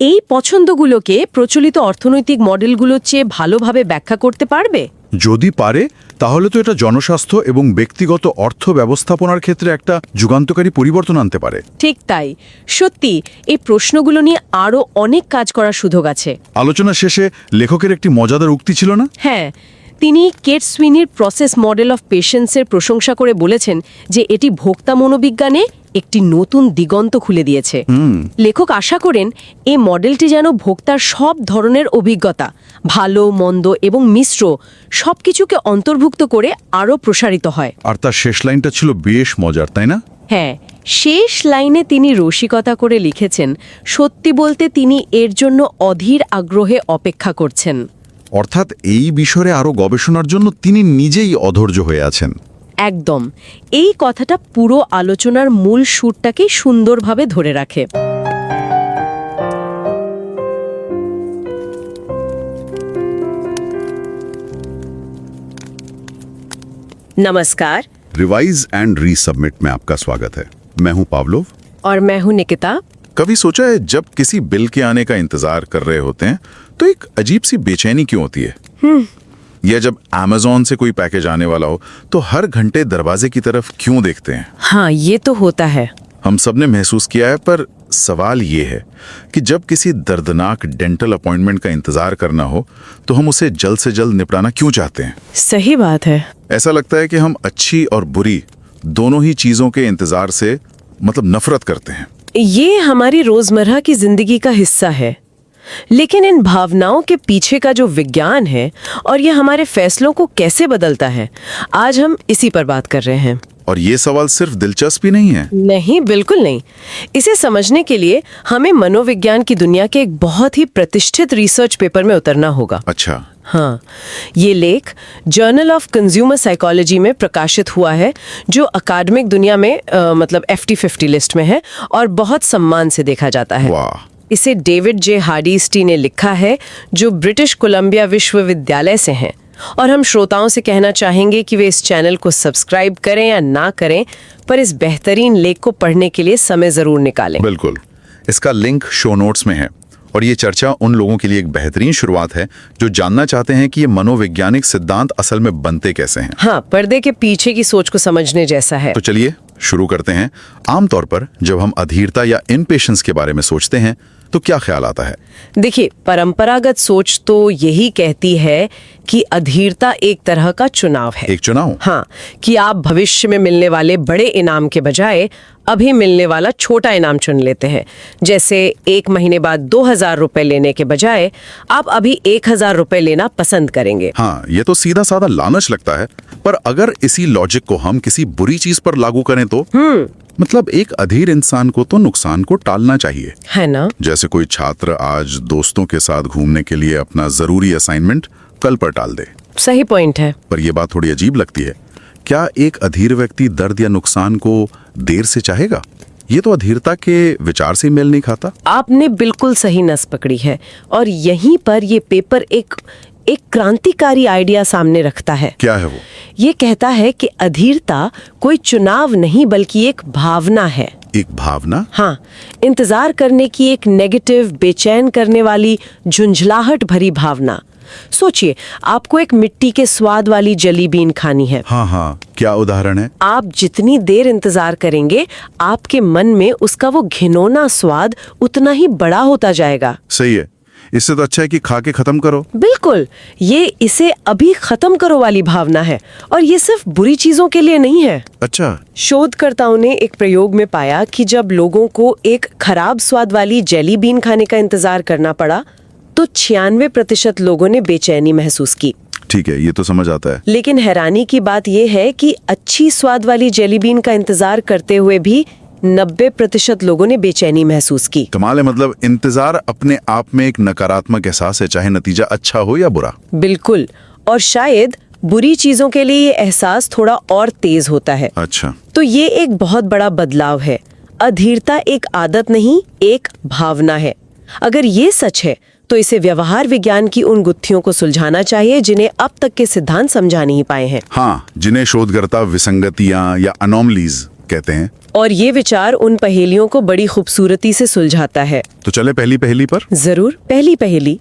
এই পছন্দগুলোকে প্রচলিত অর্থনৈতিক মডেলগুলোর চেয়ে ভালোভাবে ব্যাখ্যা করতে পারবে? যদি পারে, তাহলে তো এটা জনস্বাস্থ্য এবং ব্যক্তিগত অর্থ ব্যবস্থাপনার ক্ষেত্রে একটা যুগান্তকারী পরিবর্তন আনতে পারে। ঠিক তাই। সত্যি এই প্রশ্নগুলো নিয়ে আরও অনেক কাজ করার সুযোগ আছে। আলোচনা শেষে লেখকের একটি মজাদার উক্তি ছিল না? হ্যাঁ, তিনি কেট সুইনির প্রসেস মডেল অফ পেশেন্সের প্রশংসা করে বলেছেন যে এটি ভোক্তা মনোবিজ্ঞানে একটি নতুন দিগন্ত খুলে দিয়েছে। লেখক আশা করেন এই মডেলটি যেন ভোক্তার সব ধরনের অভিজ্ঞতা, ভালো মন্দ এবং মিশ্র, সবকিছুকে অন্তর্ভুক্ত করে আরও প্রসারিত হয়। আর তার শেষ লাইনটা ছিল বেশ মজার, তাই না? হ্যাঁ, শেষ লাইনে তিনি রসিকতা করে লিখেছেন, সত্যি বলতে তিনি এর জন্য অধীর আগ্রহে অপেক্ষা করছেন। অর্থাৎ এই বিষয়ে আরও গবেষণার জন্য তিনি নিজেই অধৈর্য হয়ে আছেন। একদম। এই কথাটা পুরো আলোচনার মূল সুরটাকেই সুন্দরভাবে ধরে রাখে। नमस्कार, रिवाइज एंड रीसबमिट में आपका स्वागत है। मैं हूं पावलोव और मैं हूं निकिता। कभी सोचा है जब किसी बिल के आने का इंतजार कर रहे होते हैं तो एक अजीब सी बेचैनी क्यों होती है? या जब अमेज़न से कोई पैकेज आने वाला हो तो हर घंटे दरवाजे की तरफ क्यों देखते हैं? हाँ, ये तो होता है। हम सबने महसूस किया है, पर सवाल ये है कि जब किसी दर्दनाक डेंटल अपॉइंटमेंट का इंतजार करना हो तो हम उसे जल्द से जल्द निपटाना क्यों चाहते हैं? सही बात है। ऐसा लगता है कि हम अच्छी और बुरी दोनों ही चीजों के इंतजार से नफरत करते हैं। ये हमारी रोजमर्रा की जिंदगी का हिस्सा है। लेकिन इन भावनाओं के पीछे का जो विज्ञान है और ये हमारे फैसलों को कैसे बदलता है, आज हम इसी पर बात कर रहे हैं। और ये सवाल सिर्फ दिलचस्पी नहीं है। नहीं, बिल्कुल नहीं। इसे समझने के लिए हमें मनोविज्ञान की दुनिया के एक बहुत ही प्रतिष्ठित रिसर्च पेपर में उतरना होगा। अच्छा। हाँ, ये लेख जर्नल ऑफ कंज्यूमर साइकोलॉजी में प्रकाशित हुआ है, जो अकादमिक दुनिया में मतलब FT50 लिस्ट में है और बहुत सम्मान से देखा जाता है। वाह। इसे डेविड जे हार्डिस्टी ने लिखा है, जो ब्रिटिश कोलंबिया विश्वविद्यालय से हैं। और हम श्रोताओं से कहना चाहेंगे कि वे इस चैनल को सब्सक्राइब करें या ना करें, पर इस बेहतरीन लेख को पढ़ने के लिए समय जरूर निकालें। बिल्कुल, इसका लिंक शो नोट्स में है। और ये चर्चा उन लोगों के लिए एक बेहतरीन शुरुआत है जो जानना चाहते हैं कि ये मनोवैज्ञानिक सिद्धांत असल में बनते कैसे हैं। हाँ, पर्दे के पीछे की सोच को समझने जैसा है। तो चलिए शुरू करते हैं। आमतौर पर जब हम अधीरता या इम्पेशेंस के बारे में सोचते हैं तो क्या ख्याल आता है? देखिए, परंपरागत सोच तो यही कहती है कि अधीरता एक तरह का चुनाव है। एक चुनाव? हाँ, कि आप भविष्य में मिलने वाले बड़े इनाम के बजाय अभी मिलने वाला छोटा इनाम चुन लेते हैं। जैसे 1 महीने बाद 2000 रुपए लेने के बजाय आप अभी 1000 रुपए लेना पसंद करेंगे। हाँ, ये तो सीधा साधा लालच लगता है। पर अगर इसी लॉजिक को हम किसी बुरी चीज पर लागू करें तो मतलब एक अधीर इंसान को तो नुकसान को टालना चाहिए, है ना? जैसे कोई छात्र आज दोस्तों के साथ घूमने के लिए अपना जरूरी असाइनमेंट कल पर टाल दे। सही पॉइंट है। पर यह बात थोड़ी अजीब लगती है। क्या एक अधीर व्यक्ति दर्द या नुकसान को देर से चाहेगा? ये तो अधीरता के विचार से मेल नहीं खाता। आपने बिल्कुल सही नस पकड़ी है। और यहीं पर ये पेपर एक क्रांतिकारी आइडिया सामने रखता है। क्या है वो? ये कहता है कि अधीरता कोई चुनाव नहीं बल्कि एक भावना है। एक भावना? हाँ, इंतजार करने की एक नेगेटिव, बेचैन करने वाली, झुंझलाहट भरी भावना। सोचिए, आपको एक मिट्टी के स्वाद वाली जली बीन खानी है। हाँ, क्या उदाहरण है? आप जितनी देर इंतजार करेंगे, आपके मन में उसका वो घिनौना स्वाद उतना ही बड़ा होता जाएगा। सही है। इससे तो अच्छा है कि खा के खत्म करो। बिल्कुल, ये इसे अभी खत्म करो वाली भावना है। और ये सिर्फ बुरी चीजों के लिए नहीं है। अच्छा। शोधकर्ताओं ने एक प्रयोग में पाया कि जब लोगों को एक खराब स्वाद वाली जेली बीन खाने का इंतजार करना पड़ा तो 96% लोगों ने बेचैनी महसूस की। ठीक है, ये तो समझ आता है। लेकिन हैरानी की बात यह है कि अच्छी स्वाद वाली जेली बीन का इंतजार करते हुए भी 90% लोगों ने बेचैनी महसूस की। कमाल है। मतलब इंतजार अपने आप में एक नकारात्मक एहसास है, चाहे नतीजा अच्छा हो या बुरा। बिल्कुल। और शायद बुरी चीजों के लिए ये एहसास थोड़ा और तेज होता है। अच्छा। तो ये एक बहुत बड़ा बदलाव है। अधीरता एक आदत नहीं, एक भावना है। अगर ये सच है तो इसे व्यवहार विज्ञान की उन गुत्थियों को सुलझाना चाहिए जिन्हें अब तक के सिद्धांत समझा नहीं पाए हैं। हाँ, जिन्हें शोधकर्ता विसंगतियां या अनोमलीज कहते हैं। और ये विचार उन पहेलियों को बड़ी खूबसूरती से सुलझाता है। तो चले पहली पहेली पर। जरूर। पहली पहेली,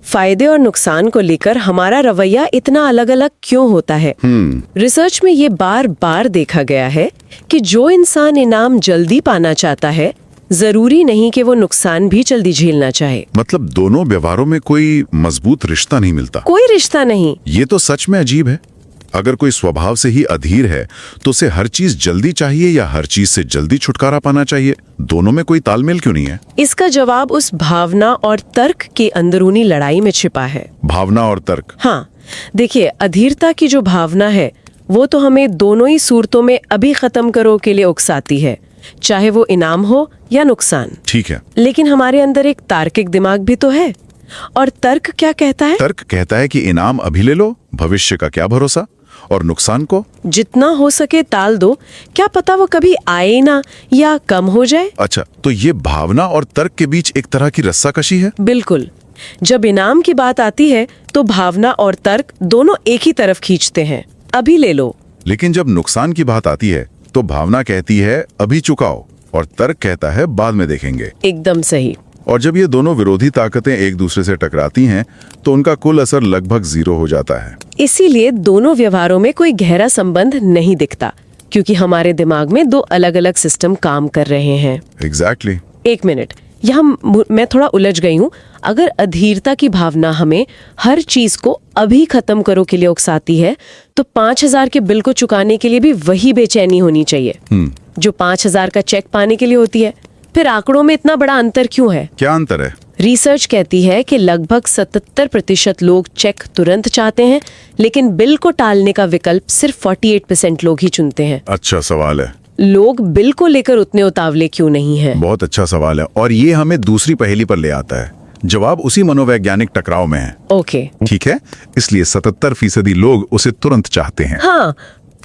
फायदे और नुकसान को लेकर हमारा रवैया इतना अलग अलग क्यों होता है? रिसर्च में ये बार बार देखा गया है कि जो इंसान इनाम जल्दी पाना चाहता है, जरूरी नहीं कि वो नुकसान भी जल्दी झेलना चाहे। मतलब दोनों व्यवहारों में कोई मजबूत रिश्ता नहीं मिलता। कोई रिश्ता नहीं। ये तो सच में अजीब है। अगर कोई स्वभाव से ही अधीर है तो उसे हर चीज जल्दी चाहिए या हर चीज से जल्दी छुटकारा पाना चाहिए? दोनों में कोई तालमेल क्यों नहीं है? इसका जवाब उस भावना और तर्क के अंदरूनी लड़ाई में छिपा है। भावना और तर्क? हाँ, देखिए, अधीरता की जो भावना है वो तो हमें दोनों ही सूरतों में अभी खत्म करो के लिए उकसाती है, चाहे वो इनाम हो या नुकसान। ठीक है। लेकिन हमारे अंदर एक तार्किक दिमाग भी तो है। और तर्क क्या कहता है? तर्क कहता है कि इनाम अभी ले लो, भविष्य का क्या भरोसा, और नुकसान को जितना हो सके टाल दो, क्या पता वो कभी आए ना या कम हो जाए। अच्छा, तो ये भावना और तर्क के बीच एक तरह की रस्साकशी है। बिल्कुल। जब इनाम की बात आती है तो भावना और तर्क दोनों एक ही तरफ खींचते हैं, अभी ले लो। लेकिन जब नुकसान की बात आती है तो भावना कहती है अभी चुकाओ, और तर्क कहता है बाद में देखेंगे। एकदम सही। और जब ये दोनों विरोधी ताकतें एक दूसरे से टकराती हैं तो उनका कुल असर लगभग 0 हो जाता है। इसीलिए दोनों व्यवहारों में कोई गहरा संबंध नहीं दिखता, क्योंकि हमारे दिमाग में दो अलग अलग सिस्टम काम कर रहे हैं। एग्जैक्टली। एक मिनट, यहाँ मैं थोड़ा उलझ गई हूँ। अगर अधीरता की भावना हमें हर चीज को अभी खत्म करो के लिए उकसाती है, तो 5000 के बिल को चुकाने के लिए भी वही बेचैनी होनी चाहिए जो 5000 का चेक पाने के लिए होती है। फिर आंकड़ों में इतना बड़ा अंतर क्यों है? क्या अंतर है? रिसर्च कहती है कि लगभग 77% लोग चेक तुरंत चाहते हैं, लेकिन बिल को टालने का विकल्प सिर्फ 48% लोग ही चुनते हैं। अच्छा सवाल है। लोग बिल को लेकर उतने उतावले क्यों नहीं हैं? बहुत अच्छा सवाल है, और ये हमें दूसरी पहेली पर ले आता है। जवाब उसी मनोवैज्ञानिक टकराव में है। ओके, ठीक है, इसलिए 77% लोग उसे तुरंत चाहते हैं। हाँ,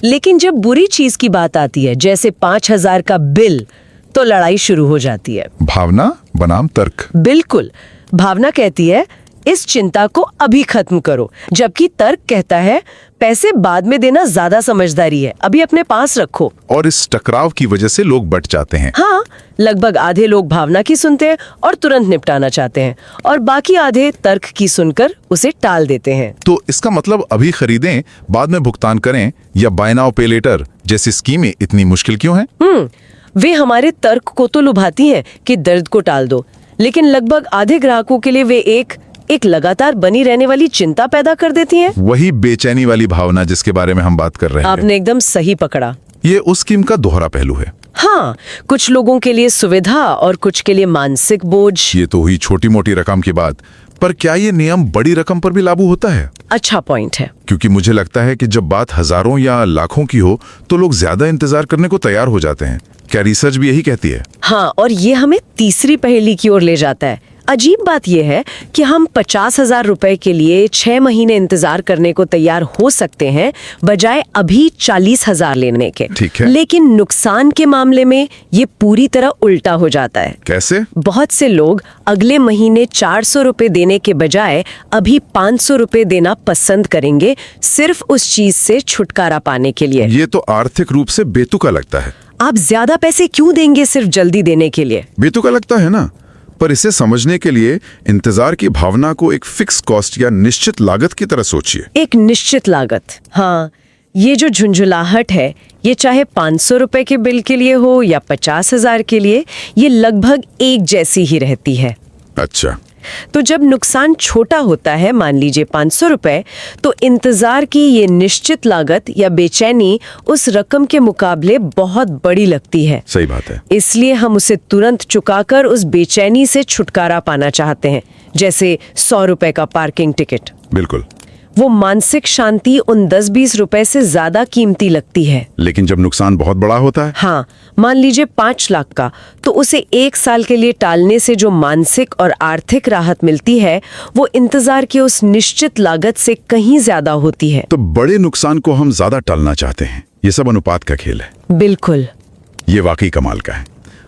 लेकिन जब बुरी चीज की बात आती है, जैसे 5000 का बिल, तो लड़ाई शुरू हो जाती है। भावना बनाम तर्क। बिल्कुल, भावना कहती है इस चिंता को अभी खत्म करो, जबकि तर्क कहता है पैसे बाद में देना ज्यादा समझदारी है, अभी अपने पास रखो। और इस टकराव की वजह से लोग बट जाते हैं। हाँ, लगभग आधे लोग भावना की सुनते हैं और तुरंत निपटाना चाहते हैं, और बाकी आधे तर्क की सुनकर उसे टाल देते हैं। तो इसका मतलब अभी खरीदें, बाद में भुगतान करें, या बाय नाउ पे लेटर जैसी स्कीमें इतनी मुश्किल क्यों हैं? वे हमारे तर्क को तो लुभाती हैं कि दर्द को टाल दो, लेकिन लगभग आधे ग्राहकों के लिए वे एक लगातार बनी रहने वाली चिंता पैदा कर देती हैं। वही बेचैनी वाली भावना जिसके बारे में हम बात कर रहे हैं। आपने एकदम सही पकड़ा। ये उस स्कीम का दोहरा पहलू है। हाँ, कुछ लोगों के लिए सुविधा और कुछ के लिए मानसिक बोझ। ये तो हुई छोटी मोटी रकम की बात, पर क्या ये नियम बड़ी रकम पर भी लागू होता है? अच्छा पॉइंट है। क्योंकि मुझे लगता है कि जब बात हजारों या लाखों की हो तो लोग ज्यादा इंतजार करने को तैयार हो जाते हैं। क्या रिसर्च भी यही कहती है? हाँ, और ये हमें तीसरी पहेली की ओर ले जाता है। अजीब बात यह है कि हम 50,000 रुपए के लिए 6 महीने इंतजार करने को तैयार हो सकते हैं, बजाय अभी 40,000 लेने के। ठीक है। लेकिन नुकसान के मामले में ये पूरी तरह उल्टा हो जाता है। कैसे? बहुत से लोग अगले महीने 400 रुपए देने के बजाय अभी 500 रुपए देना पसंद करेंगे, सिर्फ उस चीज से छुटकारा पाने के लिए। ये तो आर्थिक रूप से बेतुका लगता है। आप ज्यादा पैसे क्यों देंगे सिर्फ जल्दी देने के लिए? बेतुका लगता है ना, पर इसे समझने के लिए इंतजार की भावना को एक फिक्स कॉस्ट या निश्चित लागत की तरह सोचिए। एक निश्चित लागत। हाँ, ये जो झुंझुलाहट है, ये चाहे 500 रुपए के बिल के लिए हो या 50,000 के लिए, ये लगभग एक जैसी ही रहती है। अच्छा, तो जब नुकसान छोटा होता है, मान लीजिए 500 रुपए, तो इंतजार की ये निश्चित लागत या बेचैनी उस रकम के मुकाबले बहुत बड़ी लगती है। सही बात है। इसलिए हम उसे तुरंत चुकाकर उस बेचैनी से छुटकारा पाना चाहते हैं, जैसे 100 रुपए का पार्किंग टिकट। बिल्कुल। वो मानसिक शांति उन 10-20 रुपए से ज्यादा कीमती लगती है। लेकिन जब नुकसान बहुत बड़ा होता है, हाँ, मान लीजिए 5 लाख का, तो उसे 1 साल के लिए टालने से जो मानसिक और आर्थिक राहत मिलती है, वो इंतजार की उस निश्चित लागत से कहीं ज्यादा होती है। तो बड़े नुकसान को हम ज्यादा टालना चाहते हैं। ये सब अनुपात का खेल है। बिल्कुल। ये वाकई कमाल का है।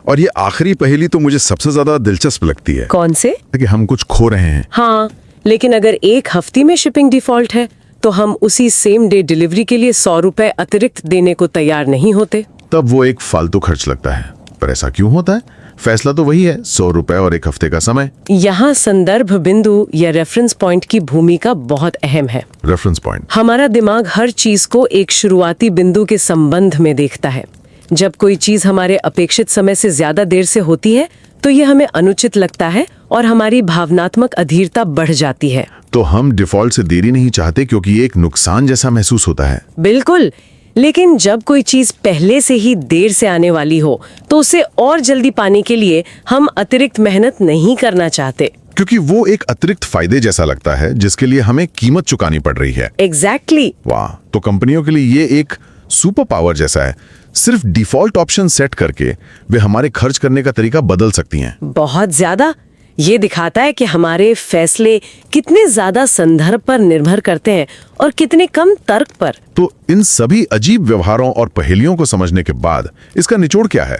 और ये आखिरी पहेली तो मुझे सबसे ज्यादा दिलचस्प लगती है। कौन से? कि हम कुछ खो रहे हैं। हाँ, लेकिन अगर एक हफ्ते में शिपिंग डिफॉल्ट है, तो हम उसी सेम डे डिलीवरी के लिए 100 रुपए अतिरिक्त देने को तैयार नहीं होते। तब वो एक फालतू खर्च लगता है। पर ऐसा क्यों होता है? फैसला तो वही है, 100 रुपए और एक हफ्ते का समय। यहाँ संदर्भ बिंदु या रेफरेंस पॉइंट की भूमिका बहुत अहम है। Reference point. हमारा दिमाग हर चीज को एक शुरुआती बिंदु के संबंध में देखता है। जब कोई चीज हमारे अपेक्षित समय से ज्यादा देर से होती है, तो ये हमें अनुचित लगता है और हमारी भावनात्मक अधीरता बढ़ जाती है। तो हम डिफॉल्ट से देरी नहीं चाहते क्योंकि ये एक नुकसान जैसा महसूस होता है। बिल्कुल, लेकिन जब कोई चीज पहले से ही देर से आने वाली हो, तो उसे और जल्दी पाने के लिए हम अतिरिक्त मेहनत नहीं करना चाहते, क्योंकि वो एक अतिरिक्त फायदे जैसा लगता है जिसके लिए हमें कीमत चुकानी पड़ रही है। एग्जैक्टली। वाह, तो कंपनियों के लिए ये एक सुपर पावर जैसा है। सिर्फ डिफॉल्ट ऑप्शन सेट करके वे हमारे खर्च करने का तरीका बदल सकती हैं। बहुत ज्यादा। ये दिखाता है कि हमारे फैसले कितने ज्यादा संदर्भ पर निर्भर करते हैं और कितने कम तर्क पर। तो इन सभी अजीब व्यवहारों और पहेलियों को समझने के बाद इसका निचोड़ क्या है?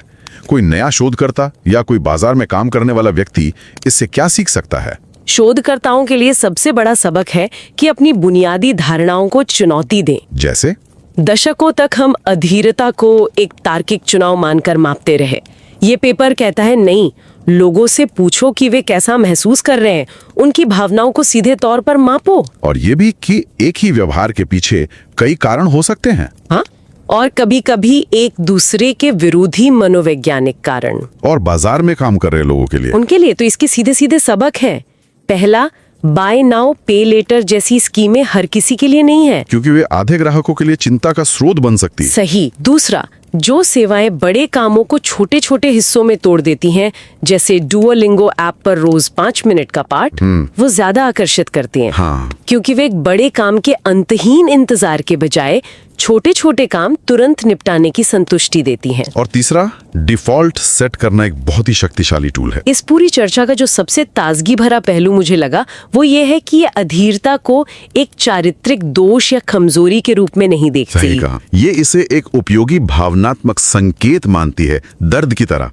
कोई नया शोधकर्ता या कोई बाजार में काम करने वाला व्यक्ति इससे क्या सीख सकता है? शोधकर्ताओं के लिए सबसे बड़ा सबक है कि अपनी बुनियादी धारणाओं को चुनौती दें। जैसे? दशकों तक हम अधीरता को एक तार्किक चुनाव मानकर मापते रहे। ये पेपर कहता है नहीं, लोगों से पूछो कि वे कैसा महसूस कर रहे हैं, उनकी भावनाओं को सीधे तौर पर मापो। और ये भी कि एक ही व्यवहार के पीछे कई कारण हो सकते हैं। हाँ, और कभी-कभी एक दूसरे के विरोधी मनोवैज्ञानिक कारण। और बाजार में काम कर रहे लोगों के लिए, उनके लिए तो इसके सीधे सीधे सबक हैं। पहला, बाय नाउ पे लेटर जैसी स्कीमें हर किसी के लिए नहीं है, क्योंकि वे आधे ग्राहकों के लिए चिंता का स्रोत बन सकती है। सही। दूसरा, जो सेवाएं बड़े कामों को छोटे छोटे हिस्सों में तोड़ देती हैं, जैसे डुओलिंगो ऐप पर रोज 5 मिनट का पाठ, वो ज्यादा आकर्षित करती हैं। हाँ। क्योंकि वे एक बड़े काम के अंतहीन इंतजार के बजाय छोटे छोटे काम तुरंत निपटाने की संतुष्टि देती हैं। और तीसरा, डिफॉल्ट सेट करना एक बहुत ही शक्तिशाली टूल है। इस पूरी चर्चा का जो सबसे ताजगी भरा पहलू मुझे लगा वो ये है कि ये अधीरता को एक चारित्रिक दोष या कमजोरी के रूप में नहीं देखती। सही कहा। ये इसे एक उपयोगी भावनात्मक संकेत मानती है, दर्द की तरह।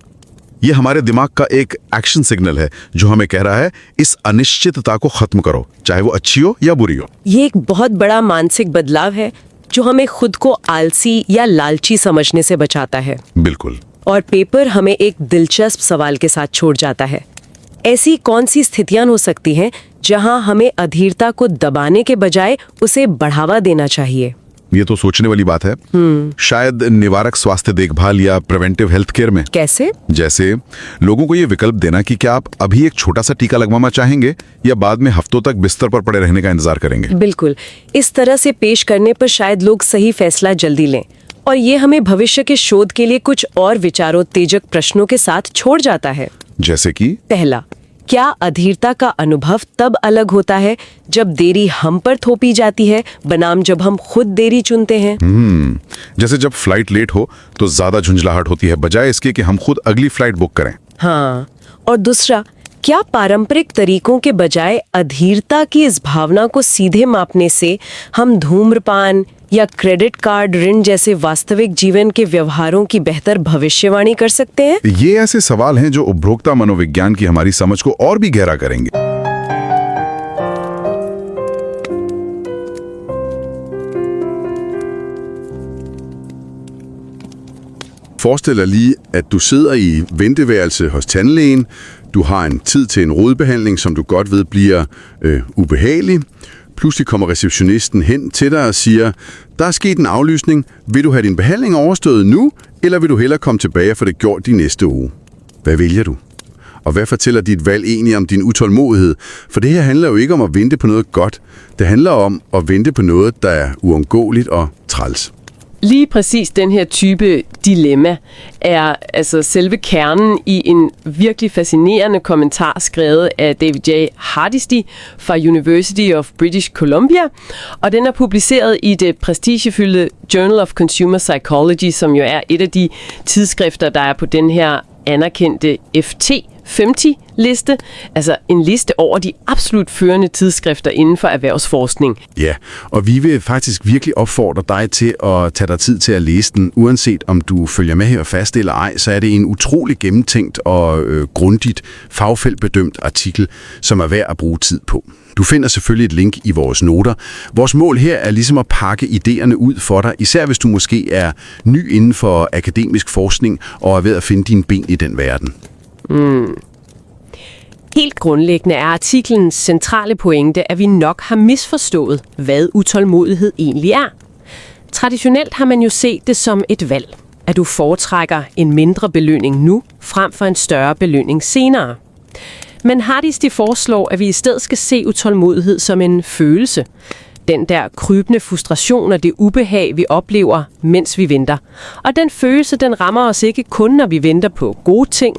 ये हमारे दिमाग का एक एक्शन सिग्नल है जो हमें कह रहा है इस अनिश्चितता को खत्म करो, चाहे वो अच्छी हो या बुरी हो। ये एक बहुत बड़ा मानसिक बदलाव है जो हमें खुद को आलसी या लालची समझने से बचाता है। बिल्कुल। और पेपर हमें एक दिलचस्प सवाल के साथ छोड़ जाता है। ऐसी कौन सी स्थितियां हो सकती हैं जहां हमें अधीरता को दबाने के बजाय उसे बढ़ावा देना चाहिए? ये तो सोचने वाली बात है। शायद निवारक स्वास्थ्य देखभाल या प्रिवेंटिव हेल्थ केयर में। कैसे? जैसे लोगों को ये विकल्प देना कि क्या आप अभी एक छोटा सा टीका लगवाना चाहेंगे या बाद में हफ्तों तक बिस्तर पर पड़े रहने का इंतजार करेंगे। बिल्कुल। इस तरह से पेश करने पर शायद लोग सही फैसला जल्दी लें, और ये हमें भविष्य के शोध के लिए कुछ और विचारोत्तेजक प्रश्नों के साथ छोड़ जाता है। जैसे कि पहला, क्या अधीरता का अनुभव तब अलग होता है जब देरी हम पर थोपी जाती है बनाम जब हम खुद देरी चुनते हैं? जैसे जब फ्लाइट लेट हो तो ज्यादा झुंझलाहट होती है बजाय इसके कि हम खुद अगली फ्लाइट बुक करें। हाँ। और दूसरा, क्या पारंपरिक तरीकों के बजाय अधीरता की इस भावना को सीधे मापने से हम धूम्रपान या क्रेडिट कार्ड ऋण जैसे वास्तविक जीवन के व्यवहारों की बेहतर भविष्यवाणी कर सकते हैं? ये ऐसे सवाल हैं जो उपभोक्ता मनोविज्ञान की हमारी समझ को और भी गहरा करेंगे। Forestil dig lige, at du sidder i venteværelse hos tandlægen. Du har en tid til en rodbehandling, som du godt ved bliver ubehagelig. Pludselig kommer receptionisten hen til dig og siger, der er sket en aflysning. Vil du have din behandling overstået nu, eller vil du hellere komme tilbage og få det gjort de næste uge? Hvad vælger du? Og hvad fortæller dit valg egentlig om din utålmodighed? For det her handler jo ikke om at vente på noget godt. Det handler om at vente på noget, der er uundgåeligt og træls. Lige præcis den her type dilemma er altså selve kernen i en virkelig fascinerende kommentar skrevet af David J. Hardisty fra University of British Columbia, og den er publiceret i det prestigefyldte Journal of Consumer Psychology, som jo er et af de tidsskrifter, der er på den her anerkendte FT50-liste, altså en liste over de absolut førende tidsskrifter inden for erhvervsforskning. Ja, og vi vil faktisk virkelig opfordre dig til at tage dig tid til at læse den. Uanset om du følger med her fast eller ej, så er det en utrolig gennemtænkt og grundigt fagfeltbedømt artikel, som er værd at bruge tid på. Du finder selvfølgelig et link i vores noter. Vores mål her er ligesom at pakke idéerne ud for dig, især hvis du måske er ny inden for akademisk forskning og er ved at finde dine ben i den verden. Helt grundlæggende er artiklens centrale pointe, at vi nok har misforstået, hvad utålmodighed egentlig er. Traditionelt har man jo set det som et valg, at du foretrækker en mindre belønning nu, frem for en større belønning senere. Men Hardisty foreslår, at vi i stedet skal se utålmodighed som en følelse. Den der krybende frustration og det ubehag, vi oplever, mens vi venter. Og den følelse, den rammer os ikke kun, når vi venter på gode ting,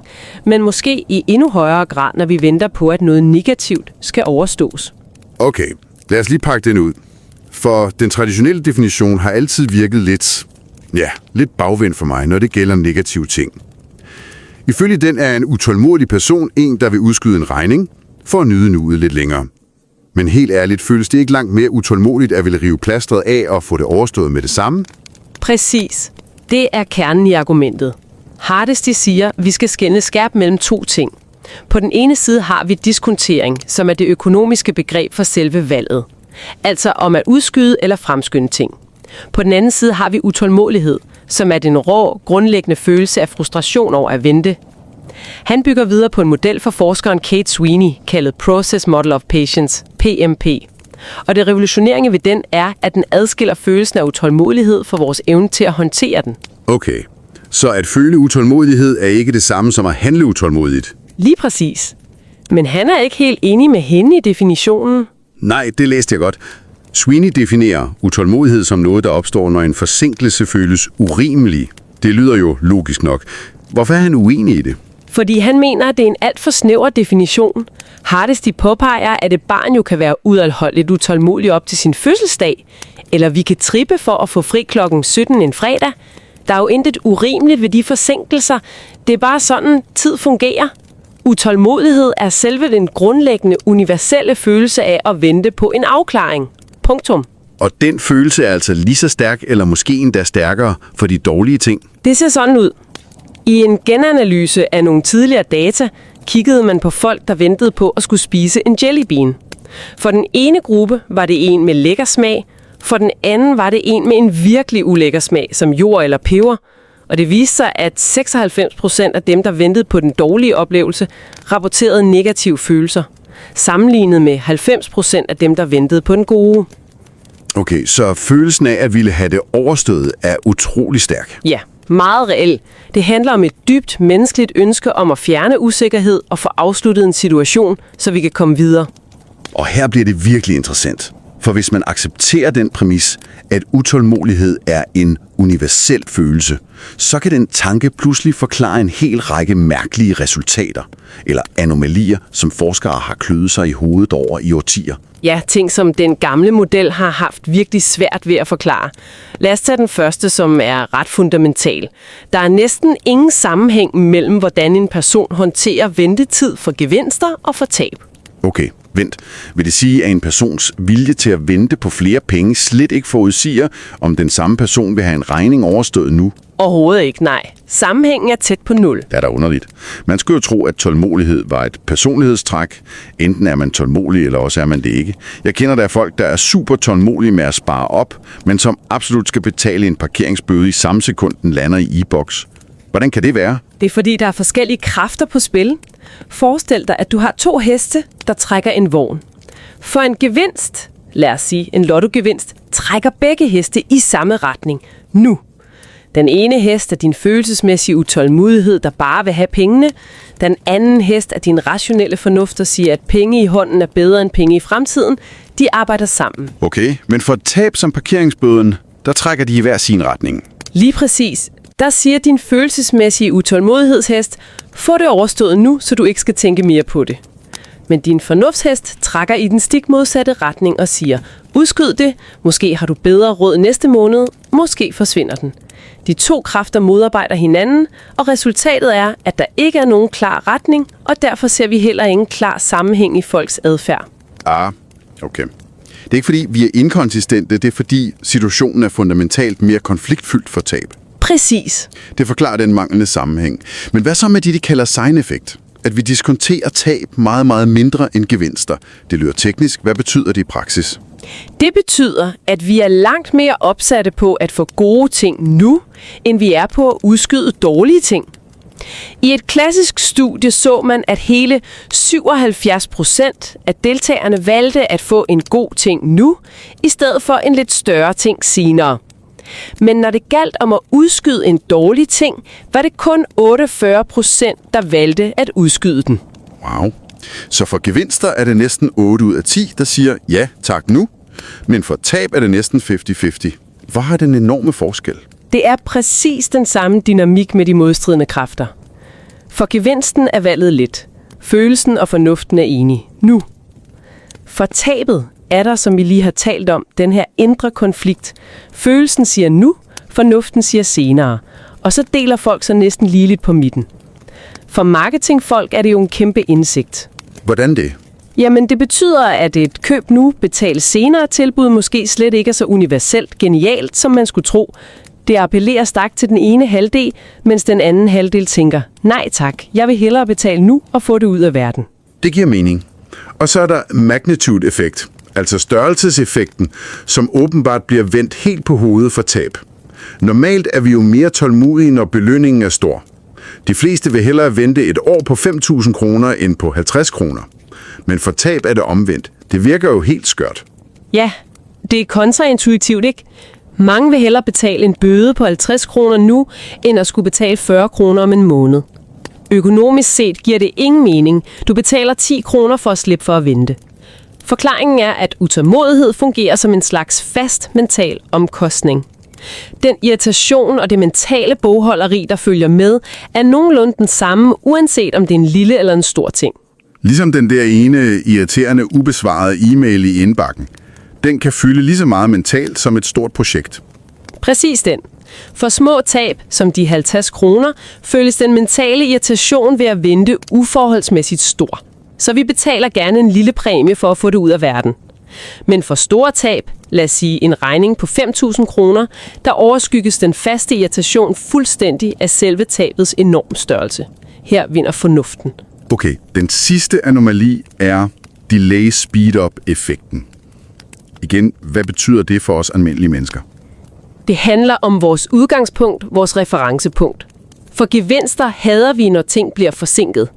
men måske i endnu højere grad, når vi venter på, at noget negativt skal overstås. Okay, lad os lige pakke den ud. For den traditionelle definition har altid virket lidt bagvendt for mig, når det gælder negative ting. Ifølge den er en utålmodig person en, der vil udskyde en regning for at nyde nuet lidt længere. Men helt ærligt føles det ikke langt mere utålmodigt at ville rive plastret af og få det overstået med det samme? Præcis. Det er kernen i argumentet. Hardisty siger, at vi skal skelne skarpt mellem to ting. På den ene side har vi diskontering, som er det økonomiske begreb for selve valget. Altså om at udskyde eller fremskynde ting. På den anden side har vi utålmodighed, som er den rå, grundlæggende følelse af frustration over at vente. Han bygger videre på en model for forskeren Kate Sweeney, kaldet Process Model of Patience, PMP. Og det revolutionerende ved den er, at den adskiller følelsen af utålmodighed fra vores evne til at håndtere den. Okay, så at føle utålmodighed er ikke det samme som at handle utålmodigt? Lige præcis. Men han er ikke helt enig med hende i definitionen. Nej, det læste jeg godt. Sweeney definerer utålmodighed som noget, der opstår, når en forsinkelse føles urimelig. Det lyder jo logisk nok. Hvorfor er han uenig i det? Fordi han mener, at det er en alt for snæver definition. Hardisty påpeger, at et barn jo kan være udholdeligt utålmodig op til sin fødselsdag, eller vi kan trippe for at få fri klokken 17 en fredag. Der er jo intet urimeligt ved de forsinkelser. Det er bare sådan, tid fungerer. Utålmodighed er selve den grundlæggende, universelle følelse af at vente på en afklaring. Punktum. Og den følelse er altså lige så stærk, eller måske endda stærkere for de dårlige ting? Det ser sådan ud. I en genanalyse af nogle tidligere data, kiggede man på folk, der ventede på at skulle spise en jellybean. For den ene gruppe var det en med lækker smag, for den anden var det en med en virkelig ulækker smag, som jord eller peber. Og det viste sig, at 96% af dem, der ventede på den dårlige oplevelse, rapporterede negative følelser, sammenlignet med 90% af dem, der ventede på den gode. Okay, så følelsen af at ville have det overstået er utrolig stærk. Ja, meget reel. Det handler om et dybt menneskeligt ønske om at fjerne usikkerhed og få afsluttet en situation, så vi kan komme videre. Og her bliver det virkelig interessant. For hvis man accepterer den præmis, at utålmodighed er en universel følelse, så kan den tanke pludselig forklare en hel række mærkelige resultater, eller anomalier, som forskere har kløet sig i hovedet over i årtier. Ja, ting som den gamle model har haft virkelig svært ved at forklare. Lad os tage den første, som er ret fundamental. Der er næsten ingen sammenhæng mellem, hvordan en person håndterer ventetid for gevinster og for tab. Okay, vent. Vil det sige, at en persons vilje til at vente på flere penge slet ikke forudsiger, om den samme person vil have en regning overstået nu? Overhovedet ikke, nej. Sammenhængen er tæt på 0. Det er da underligt. Man skulle jo tro, at tålmodighed var et personlighedstræk. Enten er man tålmodig, eller også er man det ikke. Jeg kender der folk, der er super tålmodige med at spare op, men som absolut skal betale en parkeringsbøde i samme sekund, den lander i e-boks. Hvordan kan det være? Det er fordi, der er forskellige kræfter på spil. Forestil dig, at du har 2 heste, der trækker en vogn. For en gevinst, lad os sige en lottogevinst, trækker begge heste i samme retning nu. Den ene hest er din følelsesmæssige utålmodighed, der bare vil have pengene. Den anden hest er din rationelle fornuft, der siger, at penge i hånden er bedre end penge i fremtiden. De arbejder sammen. Okay, men for et tab som parkeringsbøden, der trækker de i hver sin retning. Lige præcis. Der siger din følelsesmæssige utålmodighedshest, få det overstået nu, så du ikke skal tænke mere på det. Men din fornuftshest trækker i den stik modsatte retning og siger, udskyd det, måske har du bedre råd næste måned, måske forsvinder den. De 2 kræfter modarbejder hinanden, og resultatet er, at der ikke er nogen klar retning, og derfor ser vi heller ingen klar sammenhæng i folks adfærd. Okay. Det er ikke fordi, vi er inkonsistente, det er fordi situationen er fundamentalt mere konfliktfyldt for tab. Præcis. Det forklarer den manglende sammenhæng. Men hvad så med de kalder sign-effekt? At vi diskonterer tab meget, meget mindre end gevinster. Det lyder teknisk. Hvad betyder det i praksis? Det betyder, at vi er langt mere opsatte på at få gode ting nu, end vi er på at udskyde dårlige ting. I et klassisk studie så man, at hele 77% af deltagerne valgte at få en god ting nu, i stedet for en lidt større ting senere. Men når det galt om at udskyde en dårlig ting, var det kun 48%, der valgte at udskyde den. Wow. Så for gevinster er det næsten 8 ud af 10, der siger ja, tak nu. Men for tab er det næsten 50-50. Hvor har den enorme forskel? Det er præcis den samme dynamik med de modstridende kræfter. For gevinsten er valget let. Følelsen og fornuften er enige. Nu. For tabet er der, som vi lige har talt om, den her indre konflikt. Følelsen siger nu, fornuften siger senere. Og så deler folk sig næsten ligeligt på midten. For marketingfolk er det jo en kæmpe indsigt. Hvordan det? Jamen, det betyder, at et køb nu, betal senere tilbud måske slet ikke er så universelt genialt, som man skulle tro. Det appellerer stærkt til den ene halvdel, mens den anden halvdel tænker, nej tak, jeg vil hellere betale nu og få det ud af verden. Det giver mening. Og så er der magnitude-effekt, altså størrelseseffekten, som åbenbart bliver vendt helt på hovedet for tab. Normalt er vi jo mere tålmodige, når belønningen er stor. De fleste vil hellere vente et år på 5.000 kroner end på 50 kroner. Men for tab er det omvendt. Det virker jo helt skørt. Ja, det er kontraintuitivt, ikke? Mange vil hellere betale en bøde på 50 kroner nu, end at skulle betale 40 kroner om en måned. Økonomisk set giver det ingen mening. Du betaler 10 kroner for at slippe for at vente. Forklaringen er, at utålmodighed fungerer som en slags fast mental omkostning. Den irritation og det mentale bogholderi, der følger med, er nogenlunde den samme, uanset om det er en lille eller en stor ting. Ligesom den der ene irriterende, ubesvarede e-mail i indbakken. Den kan fylde lige så meget mentalt som et stort projekt. Præcis den. For små tab, som de 50 kroner, føles den mentale irritation ved at vente uforholdsmæssigt stor. Så vi betaler gerne en lille præmie for at få det ud af verden. Men for store tab, lad os sige en regning på 5.000 kroner, der overskygges den faste irritation fuldstændig af selve tabets enorme størrelse. Her vinder fornuften. Okay, den sidste anomali er delay speed-up-effekten. Igen, hvad betyder det for os almindelige mennesker? Det handler om vores udgangspunkt, vores referencepunkt. For gevinster hader vi, når ting bliver forsinket.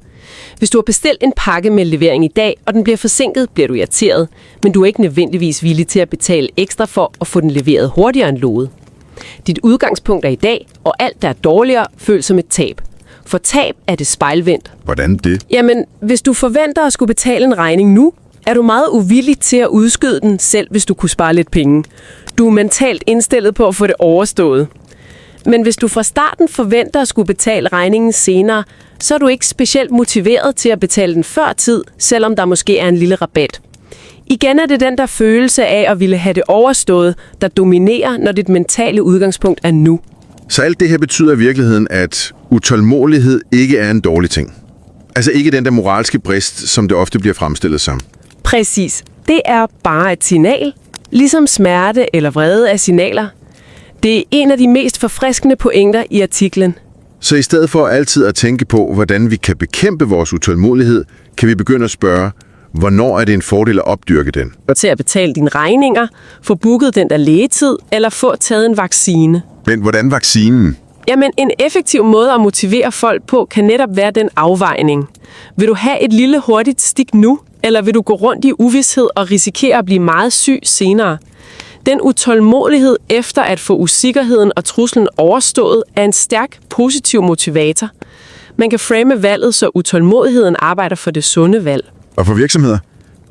Hvis du har bestilt en pakke med levering i dag, og den bliver forsinket, bliver du irriteret, men du er ikke nødvendigvis villig til at betale ekstra for at få den leveret hurtigere end lovet. Dit udgangspunkt er i dag, og alt, der er dårligere, føles som et tab. For tab er det spejlvendt. Hvordan det? Jamen, hvis du forventer at skulle betale en regning nu, er du meget uvillig til at udskyde den, selv hvis du kunne spare lidt penge. Du er mentalt indstillet på at få det overstået. Men hvis du fra starten forventer at skulle betale regningen senere, så er du ikke specielt motiveret til at betale den før tid, selvom der måske er en lille rabat. Igen er det den der følelse af at ville have det overstået, der dominerer, når dit mentale udgangspunkt er nu. Så alt det her betyder i virkeligheden, at utålmodighed ikke er en dårlig ting. Altså ikke den der moralske brist, som det ofte bliver fremstillet som. Præcis. Det er bare et signal, ligesom smerte eller vrede er signaler. Det er en af de mest forfriskende pointer i artiklen. Så i stedet for altid at tænke på, hvordan vi kan bekæmpe vores utålmodighed, kan vi begynde at spørge, hvornår er det en fordel at opdyrke den? Til at betale dine regninger, få booket den der lægetid eller få taget en vaccine. Men hvordan vaccinen? Jamen, en effektiv måde at motivere folk på kan netop være den afvejning. Vil du have et lille hurtigt stik nu, eller vil du gå rundt i uvished og risikere at blive meget syg senere? Den utålmodighed efter at få usikkerheden og truslen overstået er en stærk, positiv motivator. Man kan frame valget, så utålmodigheden arbejder for det sunde valg. Og for virksomheder,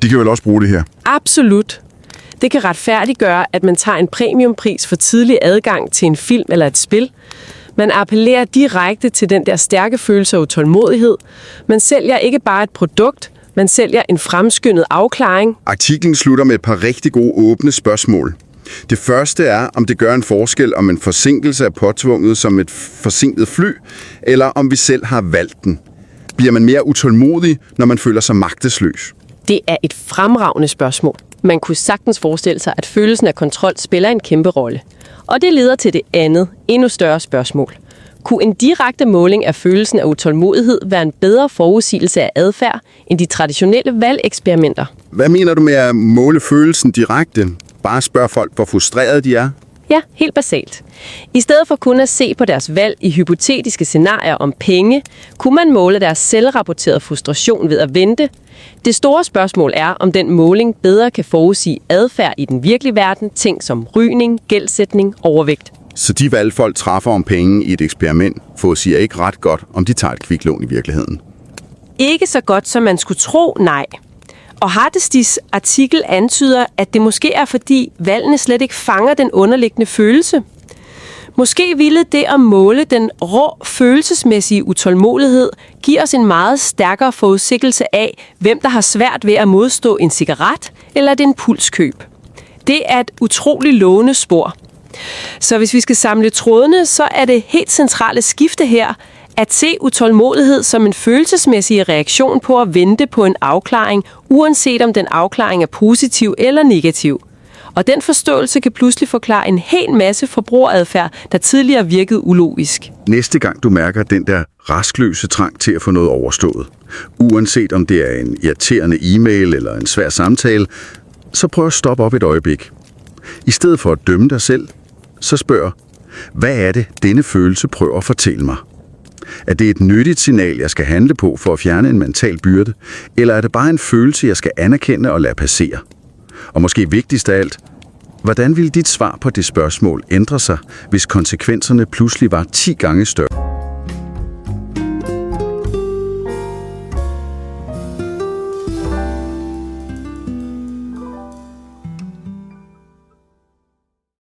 de kan vel også bruge det her? Absolut. Det kan retfærdiggøre, at man tager en premiumpris for tidlig adgang til en film eller et spil. Man appellerer direkte til den der stærke følelse af utålmodighed. Man sælger ikke bare et produkt, man sælger en fremskyndet afklaring. Artiklen slutter med et par rigtig gode åbne spørgsmål. Det første er, om det gør en forskel, om en forsinkelse er påtvunget som et forsinket fly, eller om vi selv har valgt den. Bliver man mere utålmodig, når man føler sig magtesløs? Det er et fremragende spørgsmål. Man kunne sagtens forestille sig, at følelsen af kontrol spiller en kæmpe rolle. Og det leder til det andet, endnu større spørgsmål. Kunne en direkte måling af følelsen af utålmodighed være en bedre forudsigelse af adfærd end de traditionelle valgeksperimenter? Hvad mener du med at måle følelsen direkte? Bare spørg folk, hvor frustrerede de er? Ja, helt basalt. I stedet for kun at se på deres valg i hypotetiske scenarier om penge, kunne man måle deres selvrapporterede frustration ved at vente. Det store spørgsmål er, om den måling bedre kan forudsige adfærd i den virkelige verden, ting som rygning, gældsætning, overvægt. Så de valg, folk træffer om penge i et eksperiment, forudsiger ikke ret godt, om de tager et kviklån i virkeligheden. Ikke så godt, som man skulle tro, nej. Og Hardistys artikel antyder, at det måske er fordi valgene slet ikke fanger den underliggende følelse. Måske ville det at måle den rå følelsesmæssige utålmodighed give os en meget stærkere forudsigelse af, hvem der har svært ved at modstå en cigaret eller et impulskøb. Det er et utroligt lovende spor. Så hvis vi skal samle trådene, så er det helt centrale skifte her, at se utålmodighed som en følelsesmæssig reaktion på at vente på en afklaring, uanset om den afklaring er positiv eller negativ. Og den forståelse kan pludselig forklare en hel masse forbrugeradfærd, der tidligere virkede ulogisk. Næste gang du mærker den der rastløse trang til at få noget overstået, uanset om det er en irriterende e-mail eller en svær samtale, så prøv at stoppe op et øjeblik. I stedet for at dømme dig selv, så spørg, hvad er det, denne følelse prøver at fortælle mig? Er det et nyttigt signal, jeg skal handle på for at fjerne en mental byrde, eller er det bare en følelse, jeg skal anerkende og lade passere? Og måske vigtigst af alt, hvordan ville dit svar på det spørgsmål ændre sig, hvis konsekvenserne pludselig var 10 gange større?